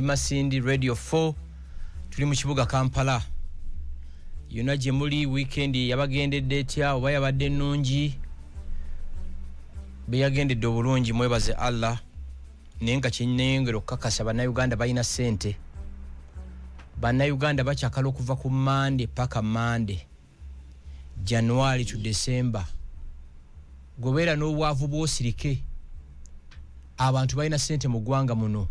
Masindi Radio 4 tuli mu kibuga Kampala. Yona gye muli weekend yabagendedde etya oba yabadde nnungi? Be yagendedde obulungi mwebaze Allah. Nenga kinnengero kakasa bannayuganda balina ssente. Bannayuganda bakyakala okuva ku Monday paka Monday. January to December. Gobeera n'obwavu bw'osirike. Abantu balina ssente mu ggwanga muno.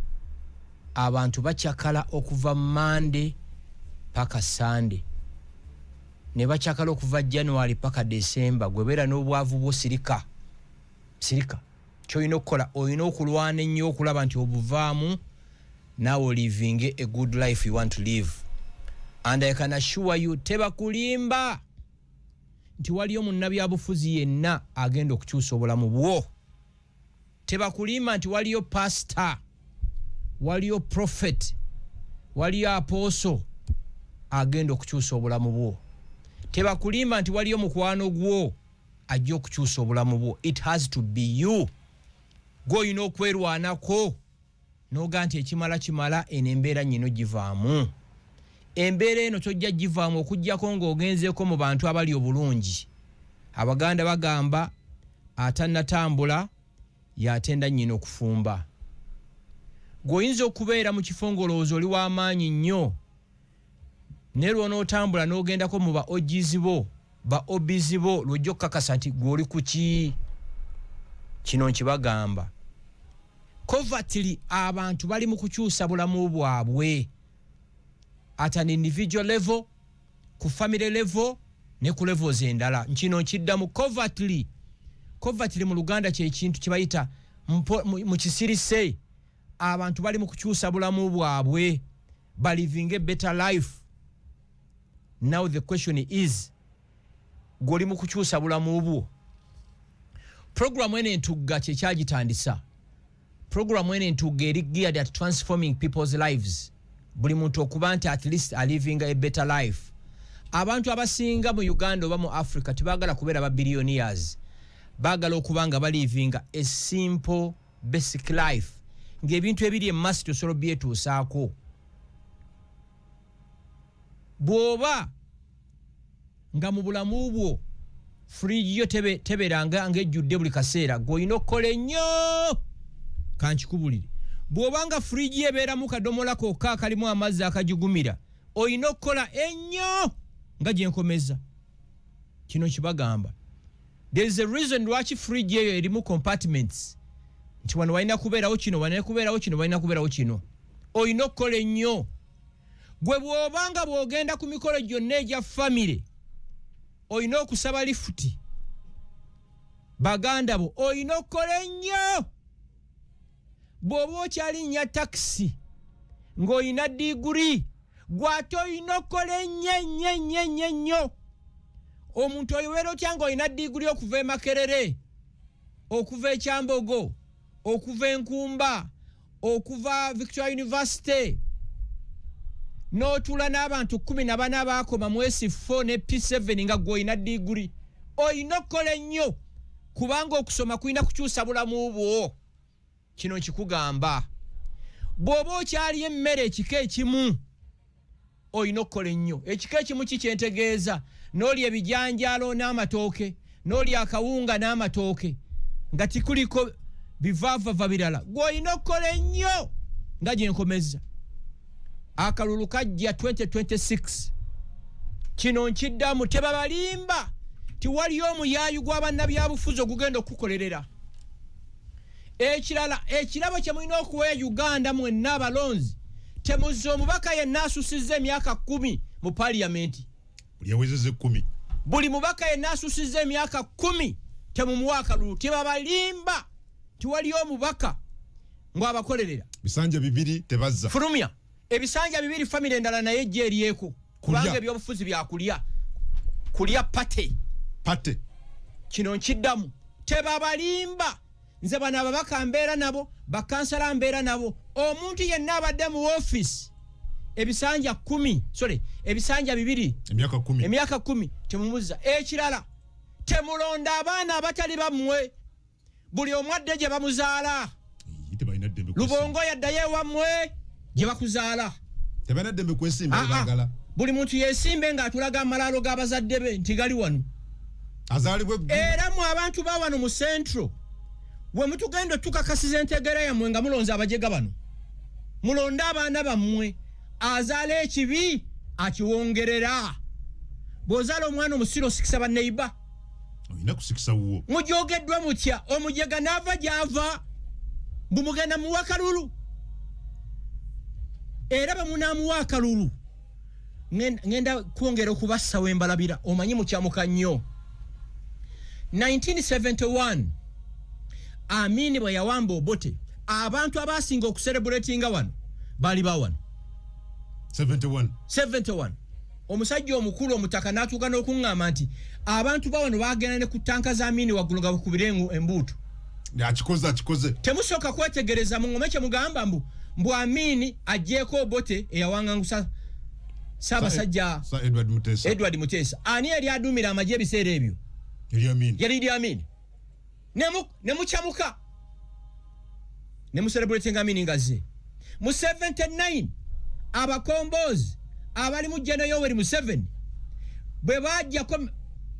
Abantu bakyakala okuva Monday paka Sunday. Ne bakyakala okuva January paka December. Gobeera n'obwavu bw'osirika. Sirika. Kyolina okukola olina okulwana ennyo okulaba nti obuvaamu naawe living a good life you want to live. And I can assure you tebakulimba nti waliyo munnabyabufuzi yenna agenda okukyusa obulamu bwo. Tebakulimba nti waliyo pastor, waliyo prophet, waliyo apostle agenda okukyusa obulamu bwo. Tebakulimba nti waliyo mukwano gwo ajja okukyusa obulamu bwo. It has to be you. Goyina okwerwanako noga nti ekimala eno embeera nnyino givaamu. Embeera eno tojja givaamu okujjako ng'ogenzeeko mu bantu abali obulungi. Abaganda bagamba atannatambula yatenda nnyina okufumba. Goyinza okubeera mu kifongoloozo oli w'amaanyi nnyo ne lw'onootambula n'ogendako mu ba ogizi bo ba obizi bo lw'ojja okukakasa nti gw'oli ku ki. Kino nkibagamba. Covertly abantu bali mu kukyusa bulamu bwabwe at an individual level, ku family level ne ku levels endala. Nkino nkiddamu covertly. Covertly mu Luganda kye kintu kibayita mu kisirise. Abantu bali mu kukyusa bulamu bwabwe ba living a better life. Now the question is, goli mu kukyusa bulamu bwo? Program ene entugga kye kyagitandisa. Program ene entugga eri geared at transforming people's lives. Buli muntu okuba nti at least are living a better life. Abantu abasinga mu Uganda oba mu Africa tibagala kubeera ba billionaires. Bagala okuba nga balivinga a simple basic life. Ng'ebintu ebiri emmasi tosolo byetuusaako. Bw'oba nga mu bulamu bwo fridge yo teberanga ng'ejjudde buli kaseera, gw'olina okukola ennyo. Kankikubulire. Bw'obanga fridge ebeeramu kadomola kokka akalimu amazzi akajugumira, olina okukola ennyo nga gye nkomeza. Kino kibagamba. There is a reason lwaki fridge eyo erimu compartments. Nti wano walina kubeerawo kino, walina kubeerawo kino, walina kubeerawo kino. Olina okukola ennyo. Gwe bw'obanga bw'ogenda ku mikolo gyonna egya family, olina okusaba lifuti. Baganda bo olina okukola ennyo. Bw'oba okyalinnya takisi ng'olina diguri, gw'ate olina okukola ennyo. Omuntu oyobeera otya ng'olina diguri okuva e Makerere, okuva e Kyambogo, okuva e Nkumba, okuva Victoria University, n'otuula n'abantu 14 abaakoma mu S4 ne P7 nga gw'olina diguri. Olina okukola ennyo kubanga okusoma kulina kukyusa bulamu bwo. Kino kikugamba. Bw'oba okyali emmere ekika ekimu, olina okukola ennyo. Ekika ekimu kikyentegeeza n'olya ebijanjaalo n'amatooke, n'olya akawunga n'amatooke, nga tikuliko bivaavava birala. Gw'olina okukola ennyo nga gye nkomeza. Akalulu kajja 2026. Kino nkiddamu tebabalimba ti waliyo omuyaayu gw'abannabyabufuzi ogugenda okukolerera. Ekirabo kye mulina okuwa Uganda mwenna abalonzi, temuzza omubaka yenna asusizza emyaka 10 mu parliament. Buli yawezezza 10. Buli mubaka yenna asusizza emyaka 10 temumuwa akalulu. Tebabalimba ti waliyo omubaka ng'abakolerera. Bisanja 2 tebazza. Fulumya. Ebisanja 2 family endala naye ejje eryeko. Kubanga ebyobufuzi byakulya. Kulya pate. Kino nkiddamu. Tebabalimba. Nze bano ababaka mbeera nabo, bakansala mbeera nabo. Omuntu yenna abadde mu office ebisanja 2 emyaka 10 temumuzza. Ekirala temulonda abaana abatali bammwe. Buli omwadde gye bamuzaala. Lubongo yaddayo ewammwe gye bakuzaala tebanadde kwesimba bagala buli muntu yesimbe nga atulaga amalalo g'abazadde be nti gali wano azaalibwe era mu abantu ba wano mu Central we mutugenda tukakasiza entegera yammwe nga mulonze abajega bano mulonde abaana bammwe azaala ekibi akiwongerera bw'ozaala omwana omusiro osikisa banneiba olina kusikisa wuwo mujogeddwa mutya omujega n'ava gy'ava mbumugenda muwa akalulu era bamunaamuwa akalulu ngenda kwongera okubassa wembalabira omanyi mukyamuka nnyo 1971 Amini bwe yawamba Obote abantu abasinga okucelebratinga wano bali bawano 71 omusajja omukulu omutaka n'atuuka n'okuŋŋamba nti abantu bawano bagenda ne ku tanka za Amini waggulu nga bakubira embuutu akikoze temusooka kwetegereza muŋŋome kye mugamba mbu Amini agyeko Obote eyawangangusa Ssaabasajja Edward Muteesa ani yali aduumira amagye ebiseera ebyo yali Idi Amin ne mukyamuka ne mucelebrating Amini ngazze mu 79 abakombozi abali mu General Yoweri Museveni bwe bajjako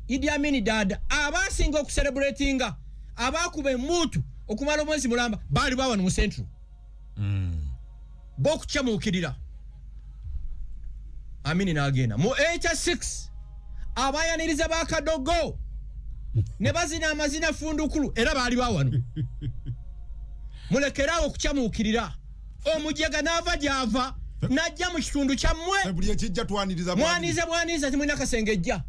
Idi Amin dada abasinga okucelebratinga abakuba emmuutu okumala omwezi mulamba baali bawano mu Central b'okukyamuukirira Amini n'agenda mu 86 abayaniriza bakadogo ne bazina amazina fundukulu era baali bawano mulekerawo okukyamuukirira omujega n'ava gy'ava najja mu kitundu kyammwe buli ekijja twaniriza bwaniza timulina kasengejja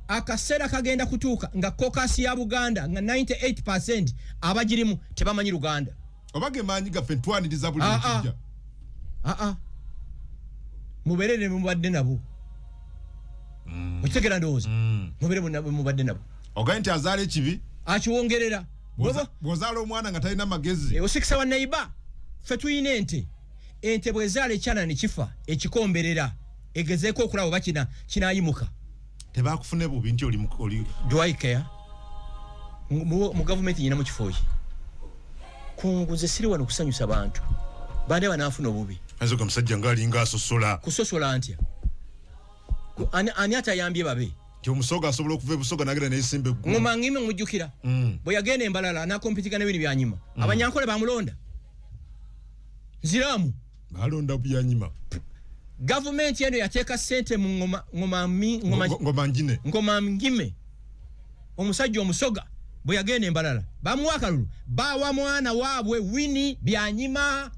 akaseera kagenda kutuuka nga kokasi ya Buganda nga 98% abagirimu tebamanyi Luganda obage manyi gaffe twaniriza buli ekijja mubeere mubadde nabo okitegera ndowooza mubeere mubadde nabo ogaye nti azaala ekibi akiwongerera bw'ozaala omwana nga talina magezi osikisa wa neiba ffe tuyina ente bwezaala ekyana ne kifa ekikomberera egezeeko okulaba oba kinaayimuka tebakufune bubi nti oli dwaikeya mu gavumenti nyina mu kifo ki kunguze siri wano kusanyusa bantu bande banaafuna obubi azoga omusajja ng'alinga asosola kusosola ntya ani atayambye babe nti omusoga asobola okuva ebusoga nagenda neyisimba eggulu ngoma ngime mujjukira bwe yagenda embalala anakompitika n'ebintu byanyima abanyankole bamulonda nziramu balonda byanyima gavumenti eno yateeka ssente mu ngoma ngime omusajja omusoga bwe yagenda embalala bamuwa akalulu bawa mwana waabwe Winnie byanyima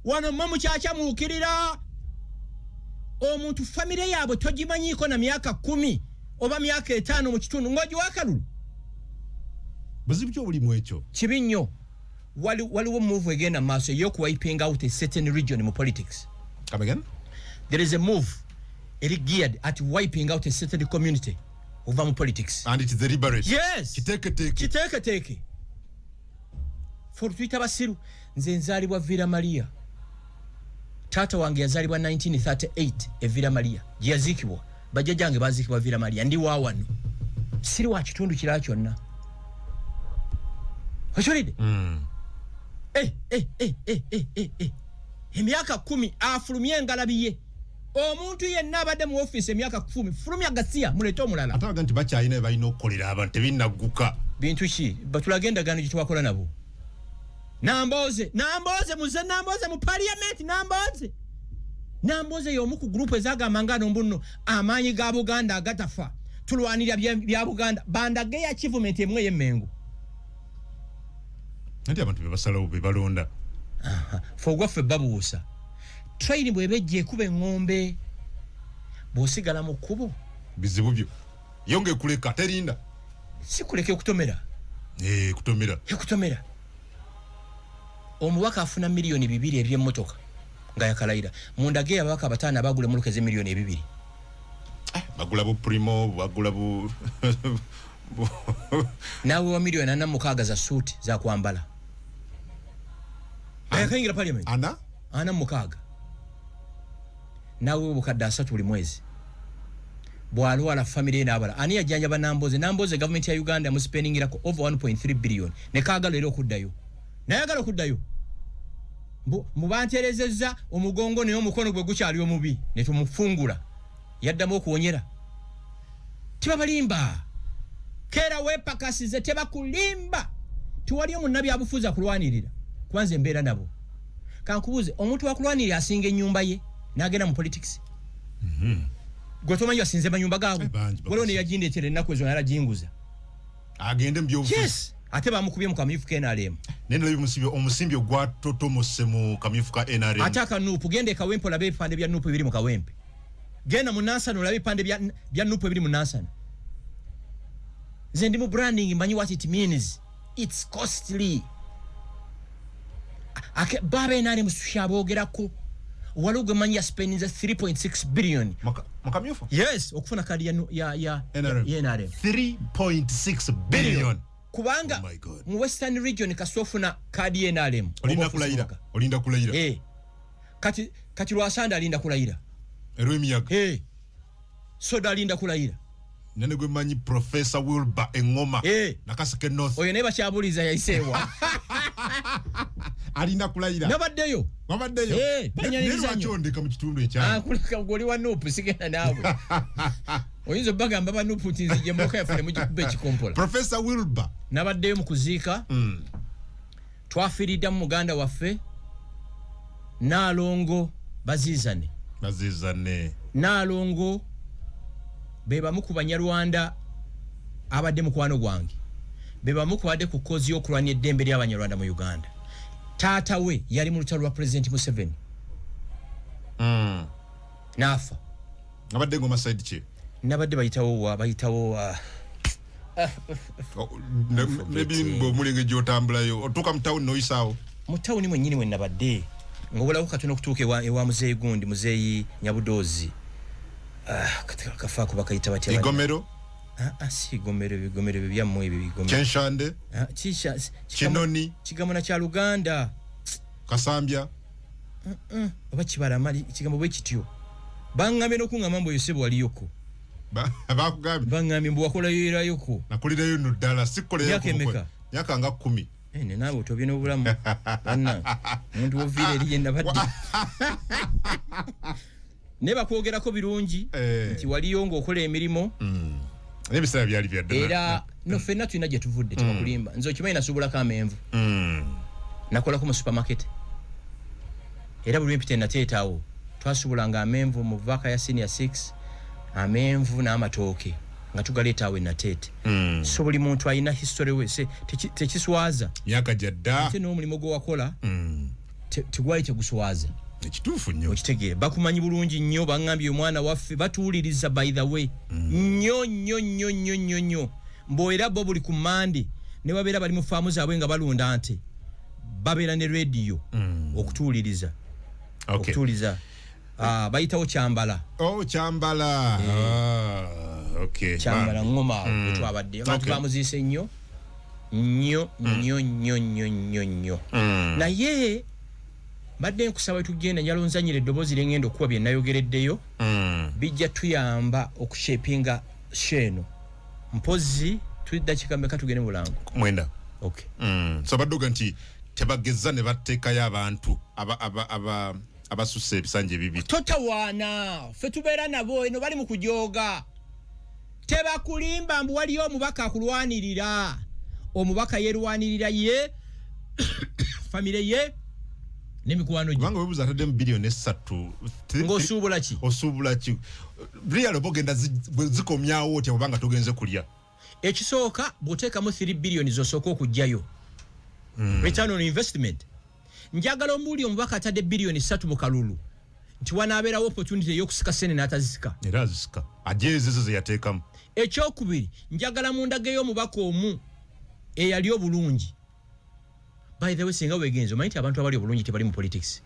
wano mwe mukyakyamuukirira omuntu famire yaabwe togimanyiiko na myaka 10 oba myaka 5 mu kitundu ng'ogiwa akalulu buzibu ki obulimu ekyo kibi nnyo waliwo move egenda mu maaso ey'okuwiping out a certain region mu politics. Come again? There is a move geared at wiping out a certain community over politics. And it is deliberate. Yes. Kiteke. For Twitter basiru nze nzalibwa Villa Maria. Tata wange yazalibwa 1938 e Villa Maria. Yazikibwa. Bajjajange bazikibwa Villa Maria ndi wawano. Siri wa kitundu kira kyonna. Oshoride? Emyaka 10 afulumye ngalabiye. Omuntu yenna abadde mu office emyaka 10 fulumya gasiya muleto omulala. Ataga nti bakyayina balina okukolera abantu tebinagguka. Bintu ki batulagenda gano gitwakola nabo. Namboze mu parliament Namboze y'omu ku group ezagamba ngano mbuno amaanyi ga Buganda agatafa tulwanira bya Buganda bandage ya achievement emwe y'emmengo. Nti abantu bebasalawo bebalonda. Fogwaffe babuusa. Train bwebejje kuba engombe bosigala mu kubo bizibu byo yonge kuleka terinda sikuleke kutomera kutomera omubaka afuna milioni 2 eby'emmotoka nga yakalaira mundage abaka batana bagule mulukeze milioni 2 bagula bu primo bagula bu nawe wa milioni 4 za suit za kwambala ayakaingira parliament ana 6 nawe bukadde 3 buli mwezi bwalwala family n'abala ani yajjanja Namboze government ya Uganda mu spending irako over 1.3 billion ne kaagala era okuddayo nayagala okuddayo mubanterezezza omugongo naye omukono gwe gukyali omubi ne tumufungula yaddamu okuwonyera tebabalimba kera wepakasize tebakulimba tiwali omunnabi abufuza kulwanirira kwanze embeera nabo kankubuuze omuntu wakulwanirira asinga ennyumba ye n'agenda mu politics gwe tomanyi asinze manyumba gaabwe waliwo ne yagindeetera ennaku ezo nalajinguza agende mu byobufuzi yes ate bamukubye mu kamyufu ka NRM nene omusimbi ogwatotomose mu kamyufu ka NRM ate akanuupu genda ekawempe olabe ebipande bya nuupu ebiri mu kawempe genda mu nansana olabe ebipande bya nuupu ebiri mu nansana nze ndi mu branding manyi what it means it's costly baba NRM sushabogerako waliwo gwe manyi yaspendinze 3.6 billion makamyufu yes okufuna kadi ya NRM 3.6 billion kubanga mu Western region kasofuna kadi ya NRM olinda kulayira kati Lwasanda alinda kulayira Rwemiyaga Soda alinda kulayira nene gwe manyi Professor Wilbur Engoma nakasike North oyo ne bakyabuliza yayisewa alinda kulayira nabaddeyo banyanyiriza ndeka mu kitundu ekya kulika goli wa Nupu sigenda nawe oyinza bagamba ba Nupu tinzije mboka yafune mu kikube kikompola Professor Wilbur nabaddeyo mu kuziika twafiirida mu muganda waffe Nalongo bazizane Nalongo beba mu Banyarwanda abadde mukwano gwange beba mu kubadde ku kozi y'okulwanya eddembe ly'Abanyarwanda mu Uganda taata we yali mu lutalo lwa President Museveni nafa abadde ngoma side ki nabadde bayitawo maybe mulenge gyotambulayo otuuka mu town noyisaawo mu town mwennyini mwe nabadde ngobulawo katono okutuuka ewa muzeeyi gundi muzeeyi Nyabudozi kafa kuba kayita batya igomero si igomero byammwe ibigomero Kenshande Kinoni kigamona kya Luganda Kasambya oba kibala mali kigambo bwe kityo bangambe nokungamba mbo yosebo waliyoko bakugambe bangambe mbo wakola yirayoko nakulirayo no dala sikole yakemeka yakanga 10 ne nawe otobye n'obulamu banna muntu ovire liye nabadde ne bakwogerako birungi nti waliyo ng'okola emirimu nebisala byali byadde era no fenna tulina gye tuvudde tebakulimba nze okimanyi nasubulako amenvu nakolako mu supermarket era buli mpite nateetaawo twasubulanga amenvu mu vaka ya senior 6 amenvu n'amatooke nga tugaleetaawo enateete so buli muntu alina history we tekiswaza myaka gyadda ate n'omulimu gwe wakola tegwali teguswaza ekituufu nnyo okitegeera bakumanyi bulungi nnyo baŋŋambye omwana waffe batuwuliriza by the way nnyo mboera bo buli ku Mande ne babeera bali mu faamu zaabwe nga balunda nte babeera ne radio okutuwuliriza okutuwuliriza bayitawo Kyambala Kyambala ngoma twabadde abantu bamuziise nnyo naye badde nkusaba tugenda nyalonzanyira eddoboozi lyengenda okuba bye nayogereddeyo bijja tuyamba okushapinga sheno mpozi tudakika meka tugende bulango mwenda so badduga nti tebageza ne batteekayo abantu abasusse ebisanja ebibi totawaana ffe tubeera nabo eno bali mu kujooga tebakulimba mbu waliyo omubaka akulwanirira omubaka yerwanirira ye famire ye nemikwano gye banga webuza atadde mu billion 3 ng'osuubula ki osuubula ki real bogenda zikomyawo otya banga togenze kulya ekisooka bw'oteekamu 3 billion zosooka okujjayo return on investment njagala omuwuli omubaka atadde billion 3 mu kalulu nti wanaabeerawo opportunity ey'okusika sene n'atazisika era azisika ajeezezo ze yateekamu ekyokubiri njagala mu ndage y'omubaka omu eyali obulungi by the way singa wegenzo omanyi nti abantu abali obulungi tebali mu politics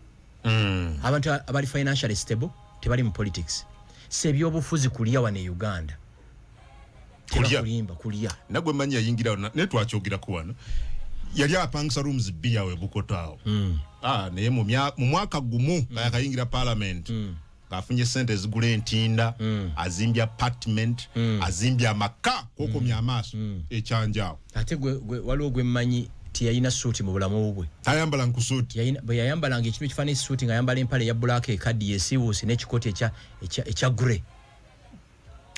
abantu abali financially stable tebali mu politics sebyobufuzi kuliya wane Uganda kulimba kuliya nagwe manyi yayingira ne twakyogirako wano yali apangisa rooms bia we Bukotaawo naye mu mwaka gumu yakayingira parliament afunye sente ezigula entinda azimbya apartment azimbya amaka kokomya amaaso ekyanjaawo ate gwe waliwo gwe mmanyi tiyayina suuti mu bulamu bwe. Ayambala nkusuuti. Bwe yayambalanga ekintu ekifaanana suuti ng'ayambala empale ya black ekaddi yesiiwuusi n'ekikooti ekya grey.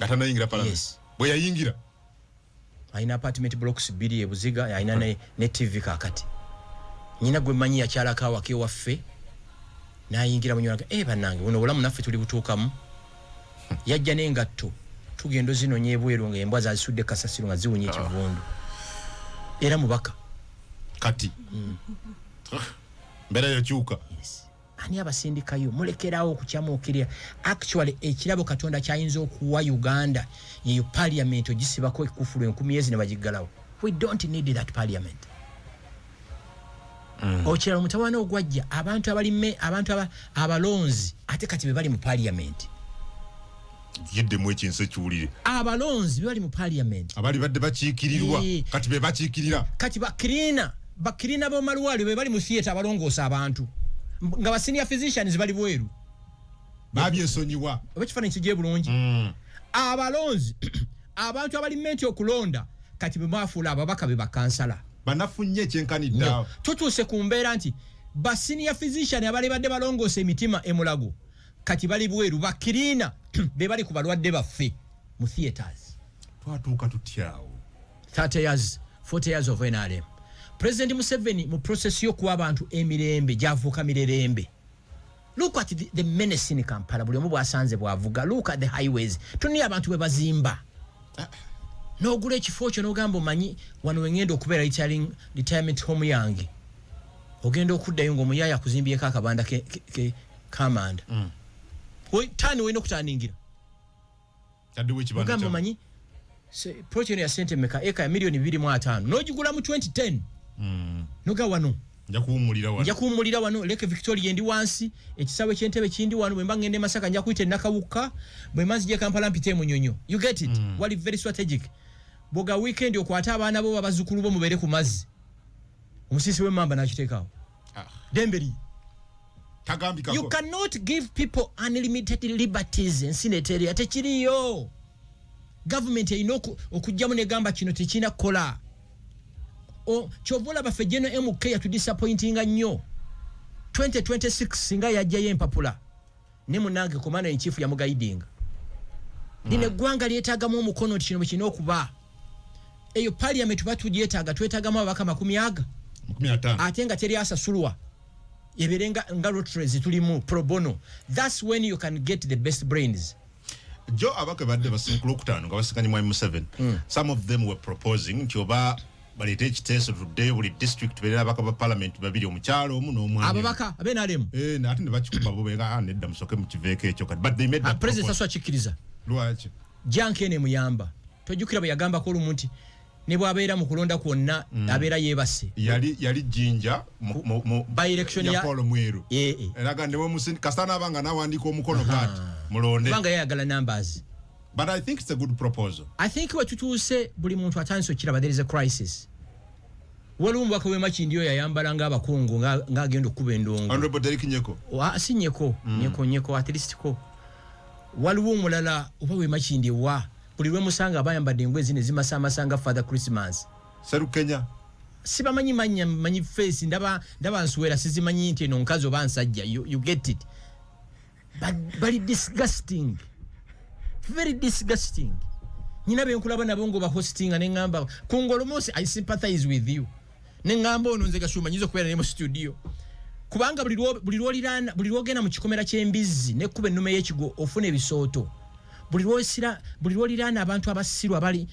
Atanayingira Parliament. Yes. Bwe yayingira. Ayina apartment blocks 2 ebuziga, ayina ne TV kaakati. Nyina gwe manyi yakyalako awaka ewaffe n'ayingira mu nyolaga bannange buno obulamu naffe tuli butuukamu. Yajja n'engatto tugendo zino nyebweru ng'embwa zazisudde kasasiro nga ziwunya ekivundu. Era mubaka kati mbera yakyuka. Yes. Ani abasindikayo mulekerawo okukyamuukirira. Actually ekirabo Katonda kyayinza okuwa Uganda yeyo parliament ogisibako ekufulu 10 ne bagiggalawo. We don't need that parliament. Okirala omutawaana ogwajja abantu abalonzi ate kati be bali mu parliament. Yedde mu ekinse kiwulire. Abalonzi be bali mu parliament. Abali badde bakiikirirwa kati be bakiikirira. Kati bakirina b'omalwaliro be bali mu theatre abalongoosa abantu. Nga ba senior physicians bali bweru. Babyesonyiwa. Oba kifaananyi kijje bulungi. Abalonzi abantu abali menti okulonda kati be bafuula ababaka be bakansala. Banafunye ekyenkanidde. Tutuuse ku mbeera nti ba senior physician abali badde balongoosa emitima emulago kati bali bweru bakirina be bali ku balwadde baffe mu theatres. Twatuuka tutyawo. 30 years 40 years of NRM. President Museveni mu process y'okuwa abantu emirembe gyavuka mirerembe. Look at the menace in Kampala. Buli omu bwasanze bwavuga. Look at the highways. Tuni abantu bwe bazimba. N'ogula ekifo kyo n'ogamba omanyi wano wengenda okubeera retirement home yange. Ogenda okuddayo ng'omuyaya akuzimbyeko akabanda ke Kamanda. Tani wena okutaningira. Tadduwe kibanda ogamba omanyi project ya sente meka eka ya milioni 2.5 n'ogigula mu 2010. Noga wano. Nja kuwumulira wano Lake Victoria ndi wansi ekisawe ky'entebe kindi wano bwe mbangende Masaka nja kuyita nakawuka bwe manzi je Kampala mpite munyonyo. You get it? Wali very strategic. Boga weekend okwata abaana bo babazukulu bo mubere ku mazzi. Omusisi w'emmamba n'akiteekawo. Demberi. Tagambika. You cannot give people unlimited liberties in Senate ate kiriyo. Government yayina okujjamu negamba kino tekina kola. Chovola bafejeno MK ya to disappointinga nnyo. 2026 singa yajjayo empapula. Ne munange komanda in chief ya mugaidinga. Dine gwanga lyetaagamu omukono kino kino okuba. Eyo parliament batugyetaaga twetaagamu abaka 10 ate nga teri asasulwa. Yeberenga nga rotaries tulimu pro bono. That's when you can get the best brains. Jo abaka badde basinkulu okutaano nga basikanye mu 7. Some of them were proposing nti oba balete ekiteeso today buli district berera abaka ba parliament babiri omukyalo omu n'omwana. Ababaka abenalemu. Nate ne bakikuba bo bega nedda musoke mu kiveeko ekyo kati but they made that president aswa chikiriza. Lwaki? Jankene muyamba. Tojukira bwe yagamba ko lumunti ne bwabeera mu kulonda kwonna abeera yeebase. Yali jinja mu by election ya Paul Mweru. Eraga ne musin kasana abanga nawandika omukono kati mulonde. Banga yayagala numbers. But I think it's a good proposal. I think what tutuuse buli muntu atanso kiraba there is a crisis. Walumba ko wemachi ndiyo yayambala nga abakungu nga agenda okuba endongo. Honorable Derek Nyeko. Si Nyeko, Nyeko at least ko. Waliwo mulala oba wemachi ndiwa. Buli lwe musanga abayambadde engwe zine zimasamasanga Father Christmas. Seru Kenya. Sibamanyi manyi face ndaba nswera sizimanyi nti eno nkazi oba nsajja. You get it. But very disgusting. Very disgusting. Nina benkulaba nabo ngo ba hosting anengamba kungolomosi I sympathize with you. Nengamba ono nze gashumanyizo kubera ne mu studio. Kubanga buli lwogenda mu kikomera ky'embizzi ne kuba ennume y'ekigo ofuna ebisooto. Buli lwolirana abantu abasirwa abali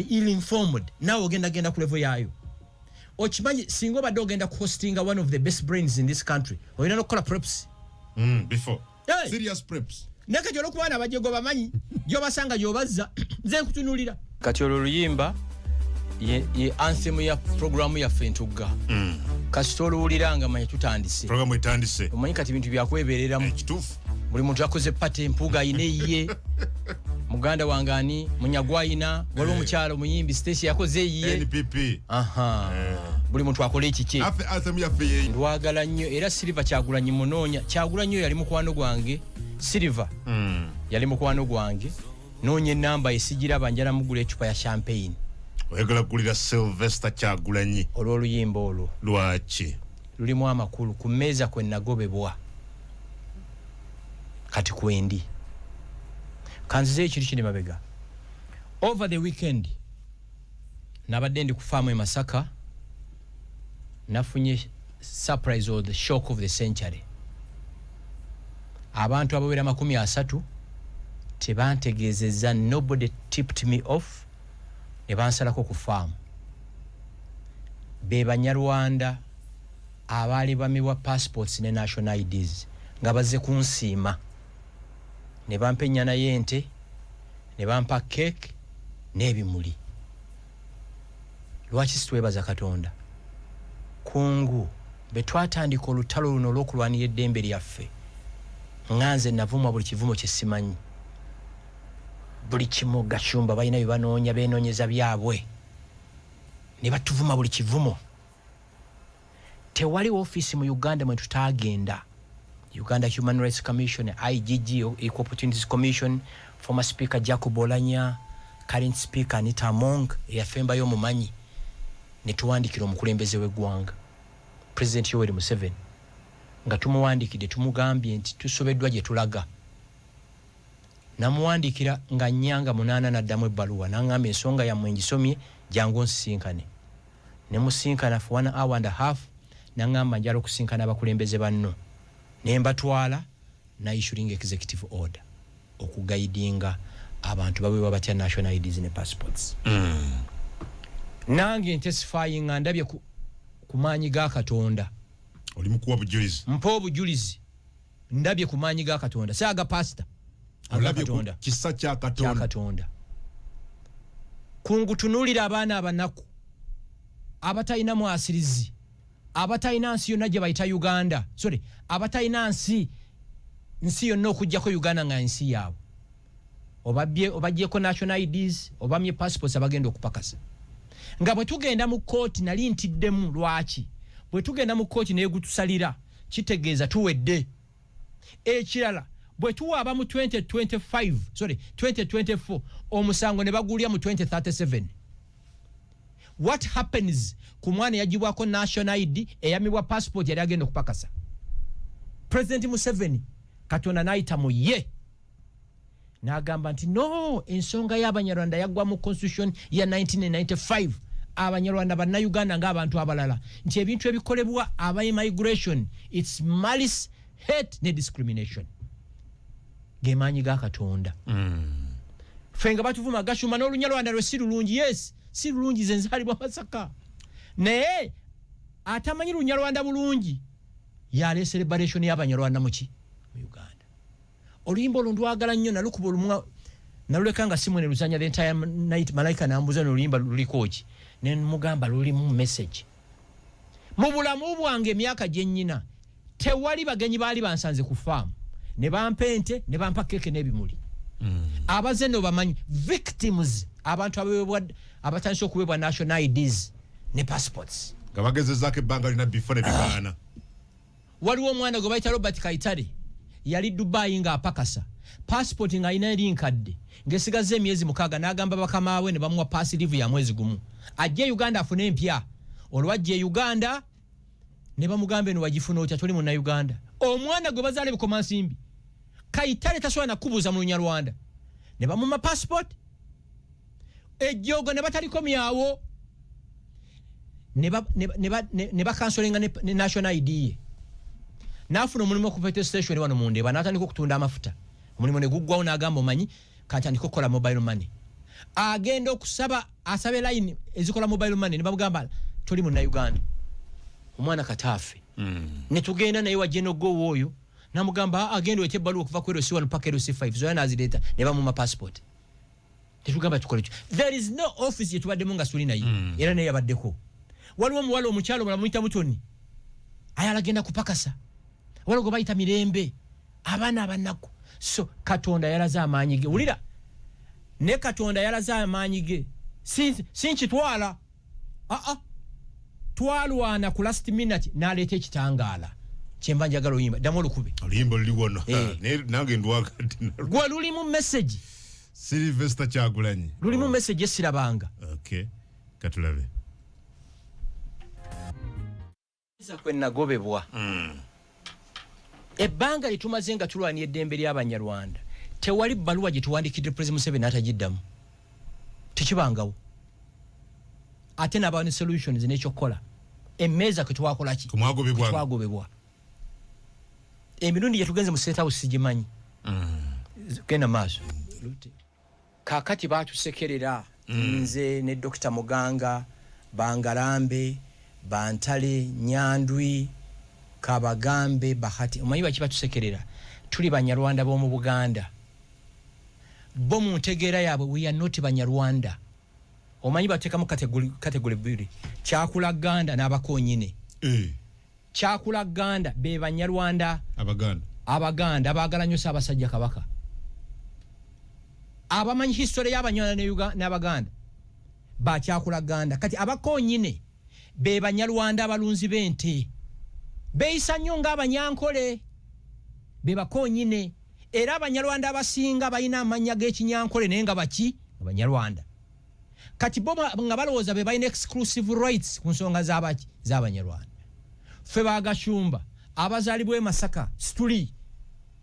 ill informed nawe ogenda ku level yayo. Okimanyi singa obadde ogenda ku hostinga one of the best brains in this country olina n'okukola preps. Before. Serious preps. Naka jolo kuwana bajego bamanyi jo basanga jo bazza nze nkutunulira kati oluyimba ye anthem ya program ya Fentugga kasitolo uliranga manyi tutandise program etandise omanyi kati bintu byakweberera mu kitufu buli muntu akoze pate mpuga ine ye muganda wangani munyagwaina wali omukyalo muyimbi station yakoze ye NPP buli muntu akole ekiki anthem ya fe ndwagala nnyo era Silver Kyagulanyi munonya Kyagulanyi yali mukwano gwange Silver yali mukwano gwange nonye namba esigira banjala mugula echupa ya champagne oyagala kulira Sylvester Kyagulanyi olw'oluyimba olwo. Lwaki? Lulimu amakulu ku mmeeza kwe nagobebwa kati kwendi kanzize ekintu kiri mabega. Over the weekend nabadde ndi ku faamu e Masaka, nafunye surprise or the shock of the century. Abantu abawera 30 tebantegeezezza, nobody tipped me off, ne bansalako ku faamu. Be Banyarwanda abaali bamibwa passports ne national IDs nga bazze kunsiima, ne bampa ennyana y'ente, ne bampa cake n'ebimuli. Lwaki situwebaza Katonda? Kungu be twatandika olutalo luno olw'okulwanira eddembe lyaffe, nganze navumwa buli kivumo kye simanyi. Buli kimu Gashumba balina bye banoonya, beenoonyeza byabwe, ne batuvuma buli kivumo. Tewali ofiisi mu Uganda mwe tutaagenda. Uganda Human Rights Commission, IGG, Equal Opportunities Commission, former Speaker Jacob Olanya, current Speaker Anita Among, eyafemba y'omumanyi, ne tuwandikira omukulembeze w'eggwanga President Yoweri Museveni, nga tumuwandikidde tumugambye nti tusobeddwa gye tulaga. Namuwandikira nga nnyanga 8 n'addamu ebbaluwa, n'aŋŋamba ensonga yammwe ngisomye, jangu nsisinkane. Ne musinkana for 1 hour and a half, n'aŋŋamba njala okusinkana abakulembeze banno. Ne mbatwala na issuing executive order okugayidinga abantu baweebwa batya national IDs ne passports. Nange intensifying ndabye ku maanyi ga Katonda. Oli mukuwa bujulizi? Mpo obujulizi ndabye ku maanyi ga Katonda, saaga pastor. Olabye ku kisa kya Katonda. Kungutunulira abaana abanaku abatalina mwasirizi, abatalina nsi yonna gye bayita Uganda, abatalina nsi yonna okuggyako Uganda nga nsi yaabwe. Obaggyeko national IDs, obamye passports abagenda okupakasa. Nga bwe tugenda mu kooti nali ntiddemu. Lwaki? Bwe tugenda mu kooti naye gutusalira, kitegeeza tuwedde. Ekirala, bwe tuwaaba mu 2024 omusango ne bagulya mu 2037. What happens ku mwana yagibwako national ID eyamibwa passport yali agenda okupakasa? President Museveni Katonda n'ayita mu ye n'agamba nti no, ensonga y'Abanyarwanda yaggwa mu constitution ya 1995. Abanyarwanda bannayuganda ng'abantu abalala, nti ebintu ebikolebwa aba-immigration it's malice, hate ne discrimination. Ge maanyi ga Katonda. Ffe nga batuvuma Gashumba n'Olunyarwanda lwe si lulungi. Yes, si lulungi, ze nzaalibwa Masaka. Naye atamanyi Lunyarwanda bulungi yaleese liberation y'Abanyarwanda mu Uganda. Oluyimba olwo ndwagala nnyo, nalukuba olumu naluleka nga simwe ne luzanya the entire night. Malaika n'ambuuza n'oluyimba luliko ki? Ne mugamba lulimu message. Mu bulamu bwange emyaka gye nnyina tewali bagenyi baali bansanze ku faamu ne bampa ente ne bampa keke n'ebimuli. Abaze no bamanyi victims, abantu abatandise okuweebwa national IDs ne passports nga bagezezzaako ebbanga lina bifo ne bigaana. Waliwo omwana gwe bayita Robert Kaitare yali Dubai nga apakasa passport nga alina eri nkadde ng'esigaze emyezi 6, n'agamba bakama we ne bamuwa pass leave ya mwezi gumu ajje Uganda afune empya. Olwajje Uganda ne bamugamba eno wagifuna otya, toli mu Uganda. Omwana gwe bazaale bikomansimbi Kaitare tasobola nakubuuza mu Lunyarwanda, ne bamuma passport ejjogo ne bataliko myawo, ne bakansolinga ne national ID ye. N'afuna omulimu ku petrol station wano mu Ndeeba, n'atandika okutunda amafuta. Omulimu ne guggwawo, n'agamba omanyi kantandika okukola mobile money. Agenda okusaba asabe line ezikola mobile money, ne bamugamba toli mu Uganda. Omwana kataafe. Ne tugenda naye wajje n'oggowo oyo n'amugamba agenda wete ebbaluwa okuva ku LC1 paka LC5 zonna n'azireeta ne bamuma passport. Tetugamba tukole kyo. There is no office yetubaddemu nga suli naye era naye yabaddeko. Waliwo omuwala omukyalo balamuyita Mutoni ayala agenda kupakasa. Waliwo gwe bayita Mirembe, abaana abanaku. So Katonda yalaze amaanyi ge. Wulira, ne Katonda yalaze amaanyi ge sinkitwala. Twalwana ku last minute n'aleeta ekitangaala kyemba njagala oyimba ddamu olukube. Oluyimba luli wano. Nange ndwagadde. Gwe lulimu message. Sylvester Kyagulanyi. Lulimu message esirabanga. Okay. katulabe kwe nagobebwa ebbanga litumaze nga tulwaniye eddembe ly'Abanyarwanda tewali bbaluwa gye tuwandikidde President Museveni atagiddamu tekibangawo ate n'abawa solutions n'ekyokukola emmeeza kwe twakola ki twagobebwa emirundi gye tugenze mu State House sigimanyi genda maaso kaakati baatusekerera nze ne Dr. Muganga Bangalambe Bantale Nyandwi Kabagambe Bahati omanyi baki batusekerera tuli Banyarwanda b'omu Buganda bo mu ntegeera yaabwe we are not Banyarwanda omanyi bateekamu kategori bbiri Kyakulaganda n'Abakonyine Kyakulaganda be Banyarwanda Abaganda abaagala nnyo Ssaabasajja Kabaka abamanyi history y'Abanyarwanda n'Abaganda ba Kyakulaganda kati Abakonyine be Banyarwanda abalunzi b'ente beeyisa nnyo ng'Abanyankole be Bakonyine era Abanyarwanda abasinga balina amannya g'Ekinyankole naye nga baki Abanyarwanda kati bo nga balowooza be balina exclusive rights ku nsonga z'Abanyarwanda ffe Bagashumba abazaalibwa e Masaka situli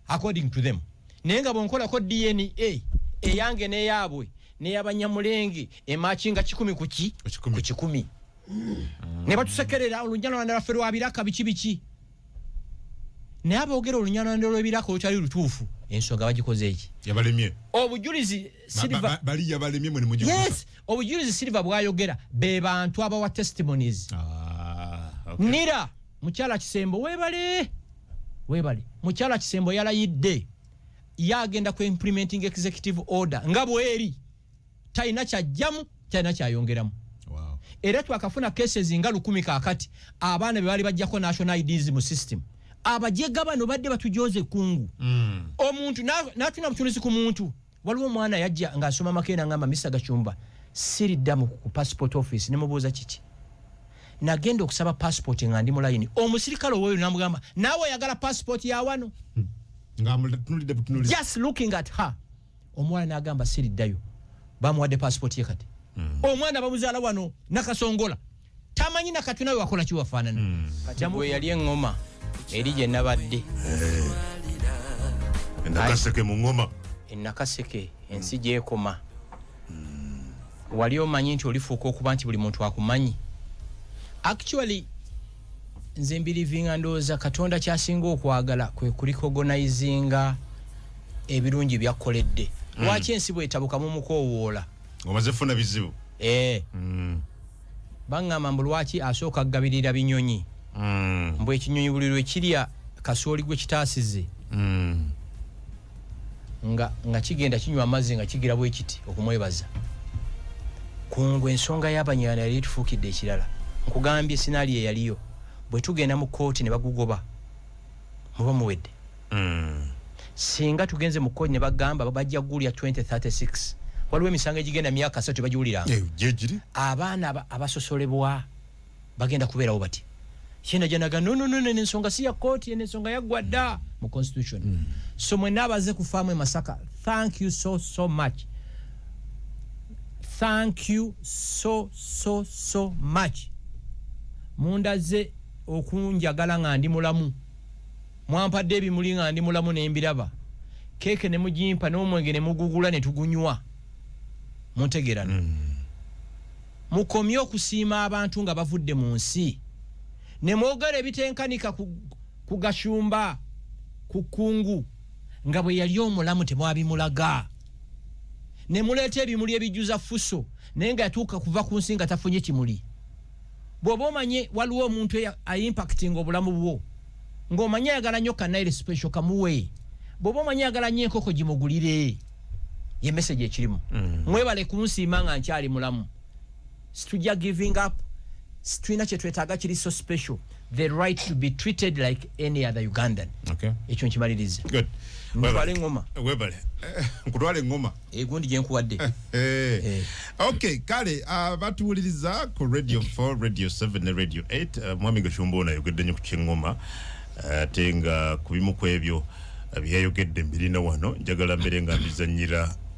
according to them naye nga bonkolako DNA eyange n'eyaabwe n'ey'Abanyamulenge emakinga 10 ku 10 ne batusekerera Olunyalwanda lwaffe lwabiraka biki naye aboogera Olunyalwanda lw'ebiraka olutali lutuufu ensonga bagikoze eki yabalemye obujulizi Silver bali yabalemye mwe mugimu yes obujulizi Silver bwayogera be bantu abawa testimonies okay. Nira mukyala Kisembo webale mukyala Kisembo yalayidde yagenda ku implementing executive order nga bweri talina kyajjamu talina kyayongeramu era twakafuna cases nga 10 kaakati abaana be bali bajjako national IDs mu system abajega bano badde batujoze kungu omuntu natuna butunuzi ku muntu waliwo omwana yajja ng'asoma Makeena ngamba Mr. Gachumba siriddamu ku passport office ne mubuuza kiki nagenda okusaba passport nga ndi mu line omusirikale oyo namugamba naawe yagala passport ya wano ng'amutunulidde butunulizi just looking at her omwana n'agamba siriddayo bamuwadde passport ye kati omwana bamuzaala wano nakasongola tamanyi nakatuna we wakola kiwafaanana kati bwe yali engoma eri gye nabadde Nakaseke mu ngoma Nakaseke ensi gyekoma wali omanyi nti olifuuka okuba nti buli muntu akumanyi actually nze mbirivinga ndowooza Katonda kyasinga okwagala kwe kulikogonizinga ebirungi byakkoledde lwaki ensi bwetabuka mu mukoowoola omaze funa bizibu bangamba mbu lwaki asooka kugabirira binyonyi mbwe ekinyonyi buli lwe kirya kasooli gwe kitaasize nga kigenda kinywa amazzi nga kigira bwe kiti okumwebaza kungwe ensonga y'Abanyarwanda yali tufuukidde ekirala nkugambye sinaliyo yaliyo bwe tugenda mu kooti ne bagugoba muba muwedde singa tugenze mu kooti ne bagamba bajja gulya 2036 waliwo emisango egigenda myaka 3 bagiwuliranga abaana abasosolebwa bagenda kubeerawo bati yena janaga no n'ensonga si ya kooti n'ensonga yaggwadda mu constitution so mwenna abaze kufaamu e Masaka thank you so much mundaze okunjagala nga ndi mulamu mwampadde ebimuli nga ndi mulamu n'embiraba keeke ne mugimpa n'omwenge ne mugugula ne tugunywa muntegerana mukomye okusiima abantu nga bavudde mu nsi ne mwogera ebitenkanika ku Gashumba ku Kungu nga bwe yali omulamu temwabimulaga ne muleeta ebimuli ebijjuza fuso naye nga yatuuka kuva ku nsi nga tafunye kimuli bw'oba omanye waliwo omuntu aimpactinga obulamu bwo ng'omanye ayagala nnyo kanaire special kamuwe bw'oba omanye ayagala nnyo enkoko gimugulire ye message ekirimu mwebale kunsiima nga nkyali mulamu situjja giving up situina kye twetaaga kiri so special the right to be treated like any other Ugandan ekyo nkimalirize ntwale engoma webale nkutwale engoma egundi gye nkuwadde okay kale batuwuliriza ku Radio 4 Radio 7 ne Radio 8 Mwami Gachumba ono ayogedde nnyo ku ky'engoma ate nga ku bimu ku ebyo byayogedde mbirina wano njagala mbere nga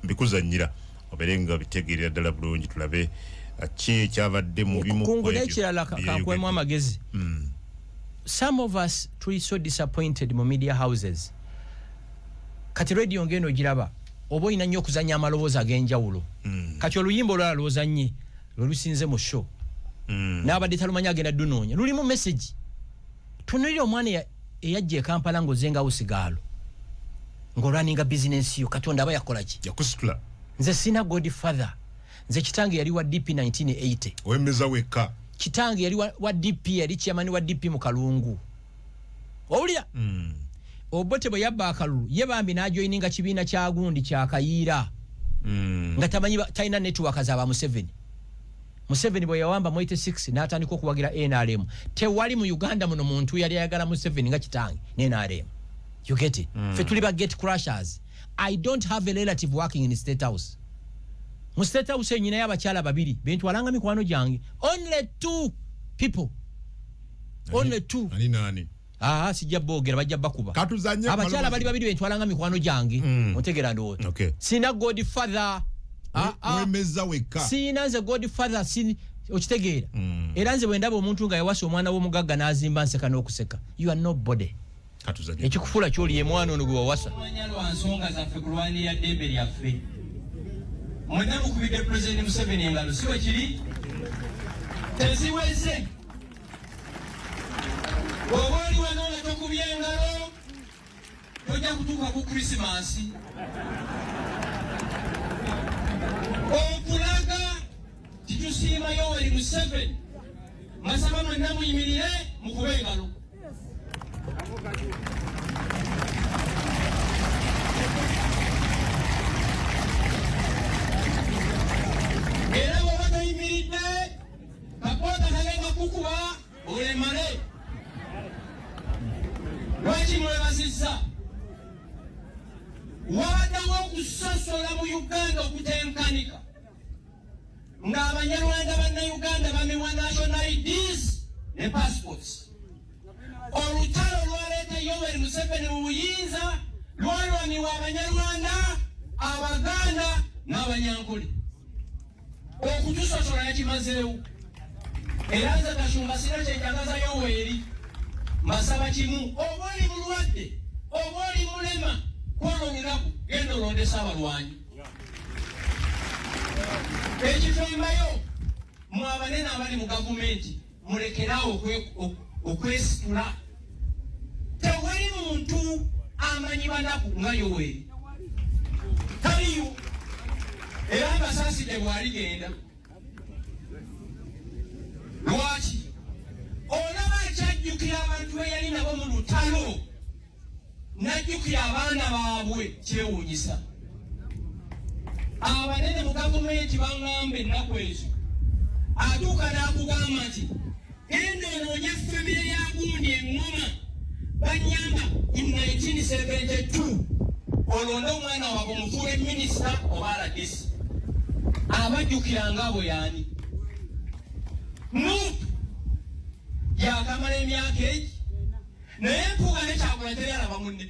mbikuzannyira obere nga bitegeerera ddala bulungi tulabe achi chavadde mu bimu kungule kirala kankwemu amagezi. Some of us tuli so disappointed mu media houses. Kati radio ngeno giraba oba oyina nnyo okuzannya amaloboozi ag'enjawulo. Kati oluyimba olwala lwozannye lwelusinze mu show. N'abadde talumanya agenda dunoonya lulimu message. Tunulira omwana eyajja e Kampala ng'ozenga usigaalo ng'olwaninga bizinensi yo Katonda aba yakola ki? Yakusitula. Nze sina godfather. Nze kitange yali wa DP 1980. Wemeza wekka. Kitange yali wa DP, yali chairman wa DP mu Kalungu. Owulira? Obote bwe yabba akalulu ye bambi n'ajoyininga kibiina kya gundi kya Kayiira. Nga tamanyi talina network za ba Museveni bwe yawamba mu 86 n'atandika okuwagira NRM. Tewali mu Uganda muno muntu yali ayagala Museveni nga kitange ne NRM. You get it? Fe tuli ba gate crushers. I don't have a relative working in the State House. Mu State House nyina y'abakyala babiri bentwalanga mikwano gyange. Only 2 people. Only 2. Ani nani? Sijja boogera bajja bakuba. Katuzanye abakyala bali babiri bentwalanga mikwano gyange. Otegera ndowooza. Okay. Sina godfather. Wemeza wekka. Sina nze godfather okitegeera. Era nze bwe ndaba omuntu nga yawasa omwana w'omugagga n'azimba nseka n'okuseka. You are nobody. Katuzanye. Ekikufuula ky'oli ye mwana ono gwe wawasa. Omanya lwa nsonga zaffe kulwanirira ddembe lyaffe. Mwenna mukubidde President Museveni engalo si bwe kiri? Teziweze. Bw'oba oli wano nga tokubye engalo tojja kutuuka ku Krismasi. Okulaga titusiima Yoweri Museveni. Masaba mwenna muyimirire mukube engalo. Era bw'oba toyimiridde kapoota kalenga kukuba olemale. Lwaki mwebazizza? Wabaddewo okusosola mu Uganda okutenkanika ng'Abanyarwanda bannayuganda bamibwa national IDs ne passports. Olutalo olwaleeta Yoweri Museveni mu buyinza lwalwanirwa Abanyarwanda, Abaganda n'Abanyankole. Okutusosola yakimazeewo. Era nze Kashumba sina kyenjagaza Yoweri. Masaba kimu, oba oli mulwadde, oba oli mulema, kwolwo olunaku genda olondesa abalwanyi. Ekifembayo mu abanene abali mu gavumenti mulekerawo okwesitula. Tewali muntu amanyi banaku nga Yoweri. Taliyo. Era abasaasidde bw'aligenda. Lwaki? Olaba akyajjukira abantu be yali nabo mu lutalo n'ajjukira abaana baabwe kyewuunyisa. Abanene mu gavumenti baŋŋamba ennaku ezo atuuka n'akugamba nti genda onoonye famire ya gundi eŋŋoma banyamba in 1972 olonde omwana waabwe omufuule minisita oba RDC. Abajjukira nga bwe yaani Nuupu yakamala emyaka egi naye empuuga nekyakola teri alaba munne.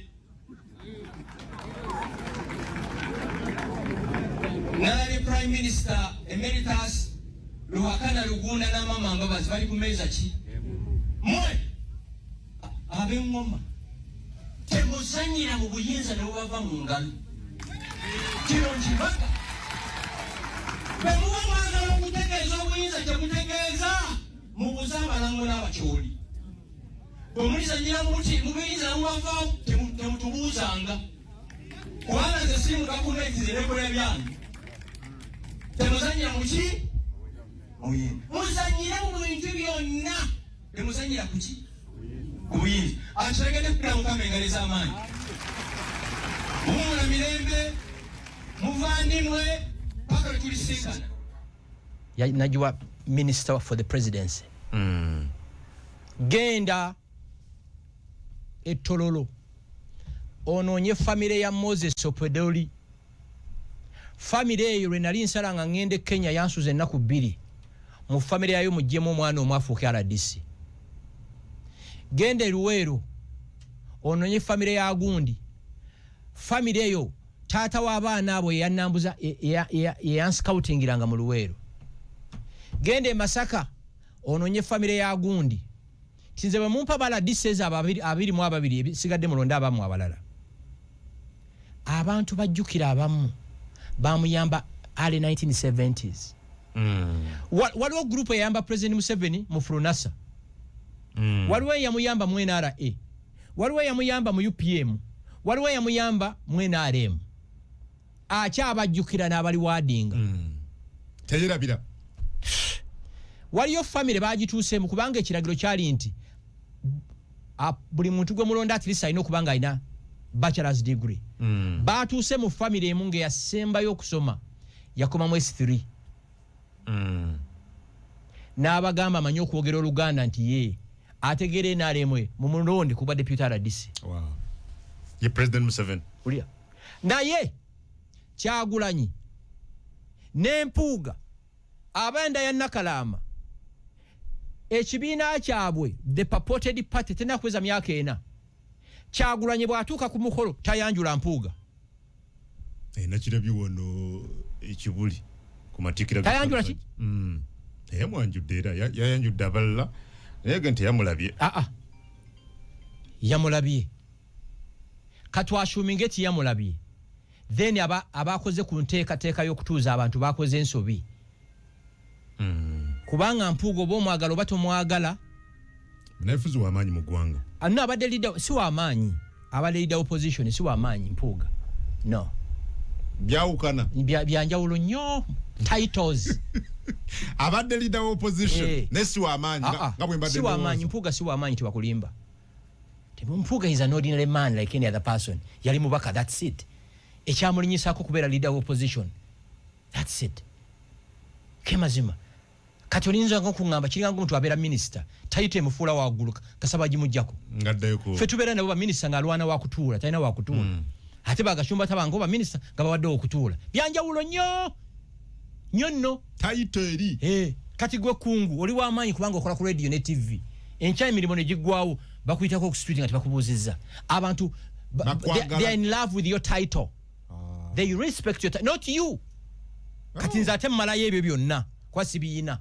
Nalabye Prime Minister Emeritus Ruhakana Rugunda n'Amama Mbabazi bali ku mmeeza ki? Mmwe ab'eŋŋoma temuzannyira mu buyinza ne bubava mu ngalo. Kino nkibaga. Bwe muba mwagala okutegeeza obuyinza temutegeeza mubuze abalango n'abakyoli. Bwe mulizannyira mu buyinza ne bubavaawo temutubuuzanga. Kubanga nze siri mu gavumenti zirekula ebyange. Temuzannyira mu ki? Muzannyire mu bintu byonna. Temuzannyira ku ki? Ku buyinza. Atutegedde kukkira Mukama engalo ez'amaanyi. Muwummula mirembe, muvandimwe, paka lwe tulisinkana. Najwa Minister for the Presidency. Genda Etololo. Onoonye famire ya Moses Opedoli. Famire eyo lwe nali nsala nga ngende Kenya yansuza ennaku 2. Mu famire yayo muggyemu omwana omu afuuke RDC. Genda Luweero. Onoonye famire ya Gundi. Famire eyo taata w'abaana abo yanambuza yanscoutingiranga mu Luweero. genda e Masaka ononye famire ya Gundi tinze bwe mumpa bala diseza ababiri mu ababiri sigadde mulonda abamu abalala abantu bajjukira abamu bamuyamba early 1970s waliwo group eyamba President Museveni mu Frunasa waliwo yamuyamba mu NRA waliwo yamuyamba mu UPM waliwo yamuyamba mu NRM akyabajjukira n'abali wadinga teyerabira waliyo family bagituuseemu kubanga ekiragiro kyali nti buli muntu gwe mulonda at least alina okubanga alina bachelor's degree batuuse mu family emu ngeyasembayo okusoma yakoma mu S3 n'abagamba amanyi okwogera Oluganda nti ye ategere NRM mu mulonde kuba deputy RDC. Wow. Ye President Museveni. Ulia. Naye Kyagulanyi n'Empuuga abanda ya Nakalama ekibiina kyabwe the purported party tena kweza myaka ena Kyagulanyi bwatuuka ku mukolo tayanjula Mpuuga nakirabye wono ekibuli ku matikira tayanjula ki yamwanjudde era yayanjudde abalala naye nti yamulabye yamulabye katwashuminge eti yamulabye then abakoze ku nteekateeka y'okutuuza abantu bakoze ensobi kubanga Mpuuga oba omwagala oba tomwagala nayefuzi w'amaanyi mu ggwanga no abadde leader si w'amaanyi abadde leader opposition si w'amaanyi Mpuuga no byawukana byanjawulo nnyo titles abadde leader opposition ne si w'amaanyi nga bwe mbadde si w'amaanyi Mpuuga si w'amaanyi tebakulimba Mpuuga is an ordinary man like any other person yali mubaka that's it ekyamulinyisako kubeera leader opposition that's it kemazima kati olinza nk'okungamba kiringa omuntu abeera minister tayite emufuula waggulu kasaba gimujjako ngaddayoko ffe tubeera nabo baminister ng'alwana wakutuula talina wakutuula ate bagashumba tabango baminister nga bawaddewo okutuula byanjawulo nnyo nnyo nno tayite eri kati gwe kungu oli w'amaanyi kubanga okola ku radio ne TV enkya emirimu ne giggwawo bakuyitako ku street nga tebakubuuzizza abantu they are in love with your title they respect your not you kati nze ate mmalayo ebyo byonna kwa sibiina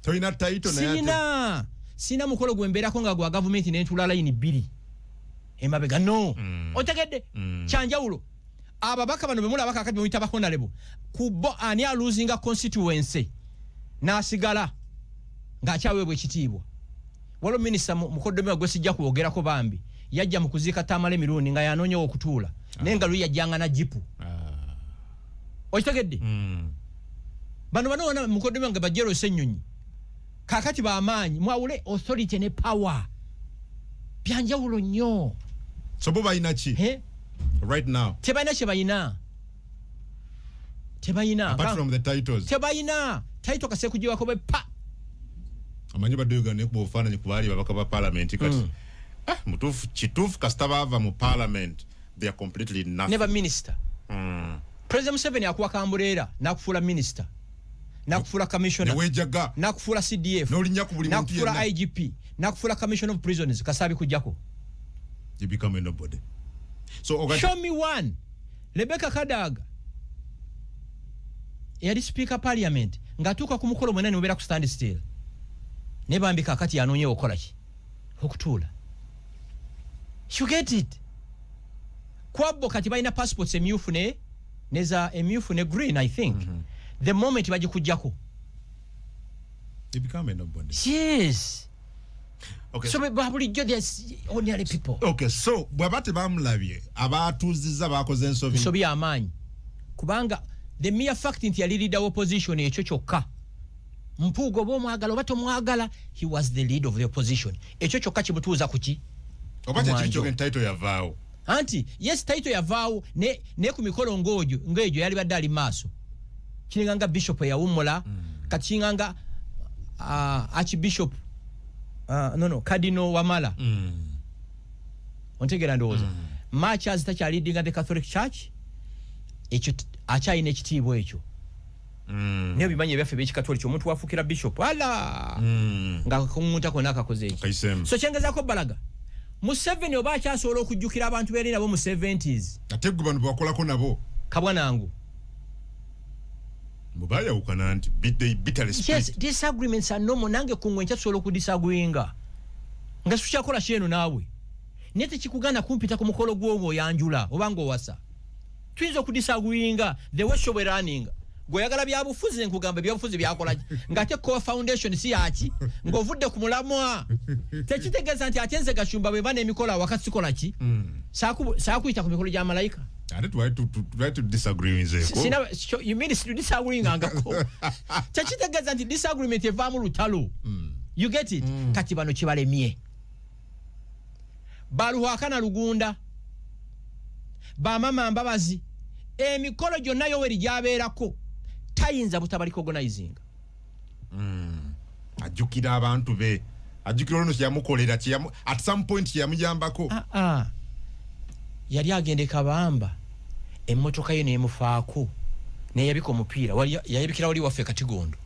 toyina title naye sina mukolo gwe mbeerako nga gwa gavumenti n'entula layini bbiri emabega no otegedde kyanjawulo ababaka bano bemulaba kakati bemuyita bahonorable kubo ani aluzinga constituency n'asigala ng'akyaweebwa ekitiibwa waliwo minisita mukoddomi gwe sijja kwogerako bambi yajja mu kuziika Tamale emirundi nga yanoonyewo okutuula naye nga luli yajjanga na jipu okitegedde bano wana mukoddomi nga bajjero Ssennyonyi kakati b'amaanyi mwawule authority ne power byanjawulo nnyo so bo bayina ki right now tebayina kye bayina apart from the titles tebayina title kase kujiwako be pa amanyi badde Uganda ne kuba obufaananyi ku baali babaka ba parliament kati mutuufu kituufu kasita baava mu parliament they are completely nothing never minister President Museveni akuwa Kambuleera n'akufuula minister n'akufuula commissioner newejaga n'akufuula CDF n'olinya ku buli muntu yenna n'akufuula IGP n'akufuula commissioner of prisons kasaabi kujjako you become a nobody so show me one Rebecca Kadaga yali speaker parliament ng'atuuka ku mukolo mwena nimubeera ku stand still ne bambi kakati yanoonyewo okola ki okutuula you get it kwabbo kati balina passports emyufu neza emyufu ne green I think the moment bagikujjako you become a nobody yes okay so bulijjo there's ordinary people okay so bwabate bamulabye abatuzizza bakoze ensobi amaanyi kubanga the mere fact nti yali leader opposition ekyo kyokka Mpuuga oba omwagala oba tomwagala he was the leader of the opposition ekyo kyokka kimutuuza kuki oba tekyo title yavaawo anti yes title yavaawo ne ku mikolo ng'egyo yali badde ali maaso kiringanga bishop eyawummula kati kiringanga archbishop Cardinal Wamala ontegera ndowooza Marchers takyalidinga the Catholic Church ekyo akyalina ekitiibwa ekyo naye bimanyi ebyaffe by'ekikatoliki omuntu wafuukira bishop ala nga kuŋŋuntako n'akakoze ekyo so kyengezaako balaga Museveni oba akyasobola okujjukira abantu beeri nabo mu 70s ate gwe bano bakolako nabo kabwanangu mubaya ukana nti bitterly split. Yes, disagreements are normal. Nange kungwe nchasobola okudisagreeinga nga sikyakola kyeno naawe nete kikugana kumpita ku mukolo gwogo yanjula obanga owasa tuyinza okudisagreeinga the way show running goyagala byabufuzi nkugamba byabufuzi byakola ngate co foundation si yaki ngovudde ku mulamwa tekitegeza nti atenze gashumba bwe bane emikola wakati sikola ki saakuyita ku mikolo gya malayika. I don't try to disagree with you. You mean to disagree ngako. Tekitegeza nti disagreement evaamu lutalo. You get it? Kati bano kibalemye. Baluhakana lugunda. Bamama mbabazi. Emikolo gyonna Yoweri gyabeerako tayinza butabaliko organizing. Ajukira abantu be. Ajukira ono kyamukolera at some point kyamujambako. Yali agende Kabamba emmotoka ye nemufaako neyabika omupiira yayabikira wali waffe Katigondo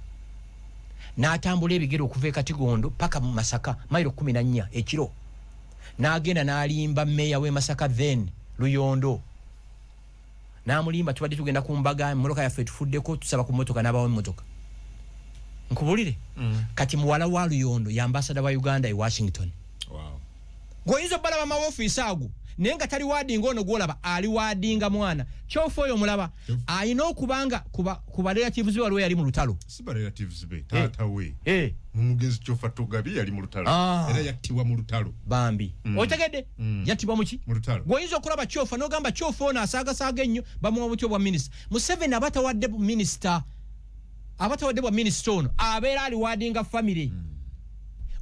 n'atambula ebigere okuva e Katigondo paka mu Masaka mailo 14 ekiro n'agenda n'alimba meya we Masaka then Luyondo n'amulimba tubadde tugenda ku mbaga emmotoka yaffe tufuddeko tusaba ku mmotoka n'abawo emmotoka nkubulire kati muwala wa Luyondo ya ambassador wa Uganda e Washington. Wow. Goyinza balaba ma office ago nenga tali wadinga ono gwolaba ali wadinga mwana kyofo oyo mulaba ayina okubanga kuba relatives be waliwo yali mu lutalo siba relatives be tata we mumugenzi kyofa tugabi yali mu lutalo era yattiwa mu lutalo bambi otegedde yattiwa muki mu lutalo goyinza okulaba kyofa n'ogamba kyofo ono asaaga ennyo bamuwa butyo bwa minister Museveni abatawadde bwa minister ono abeera ali wadinga family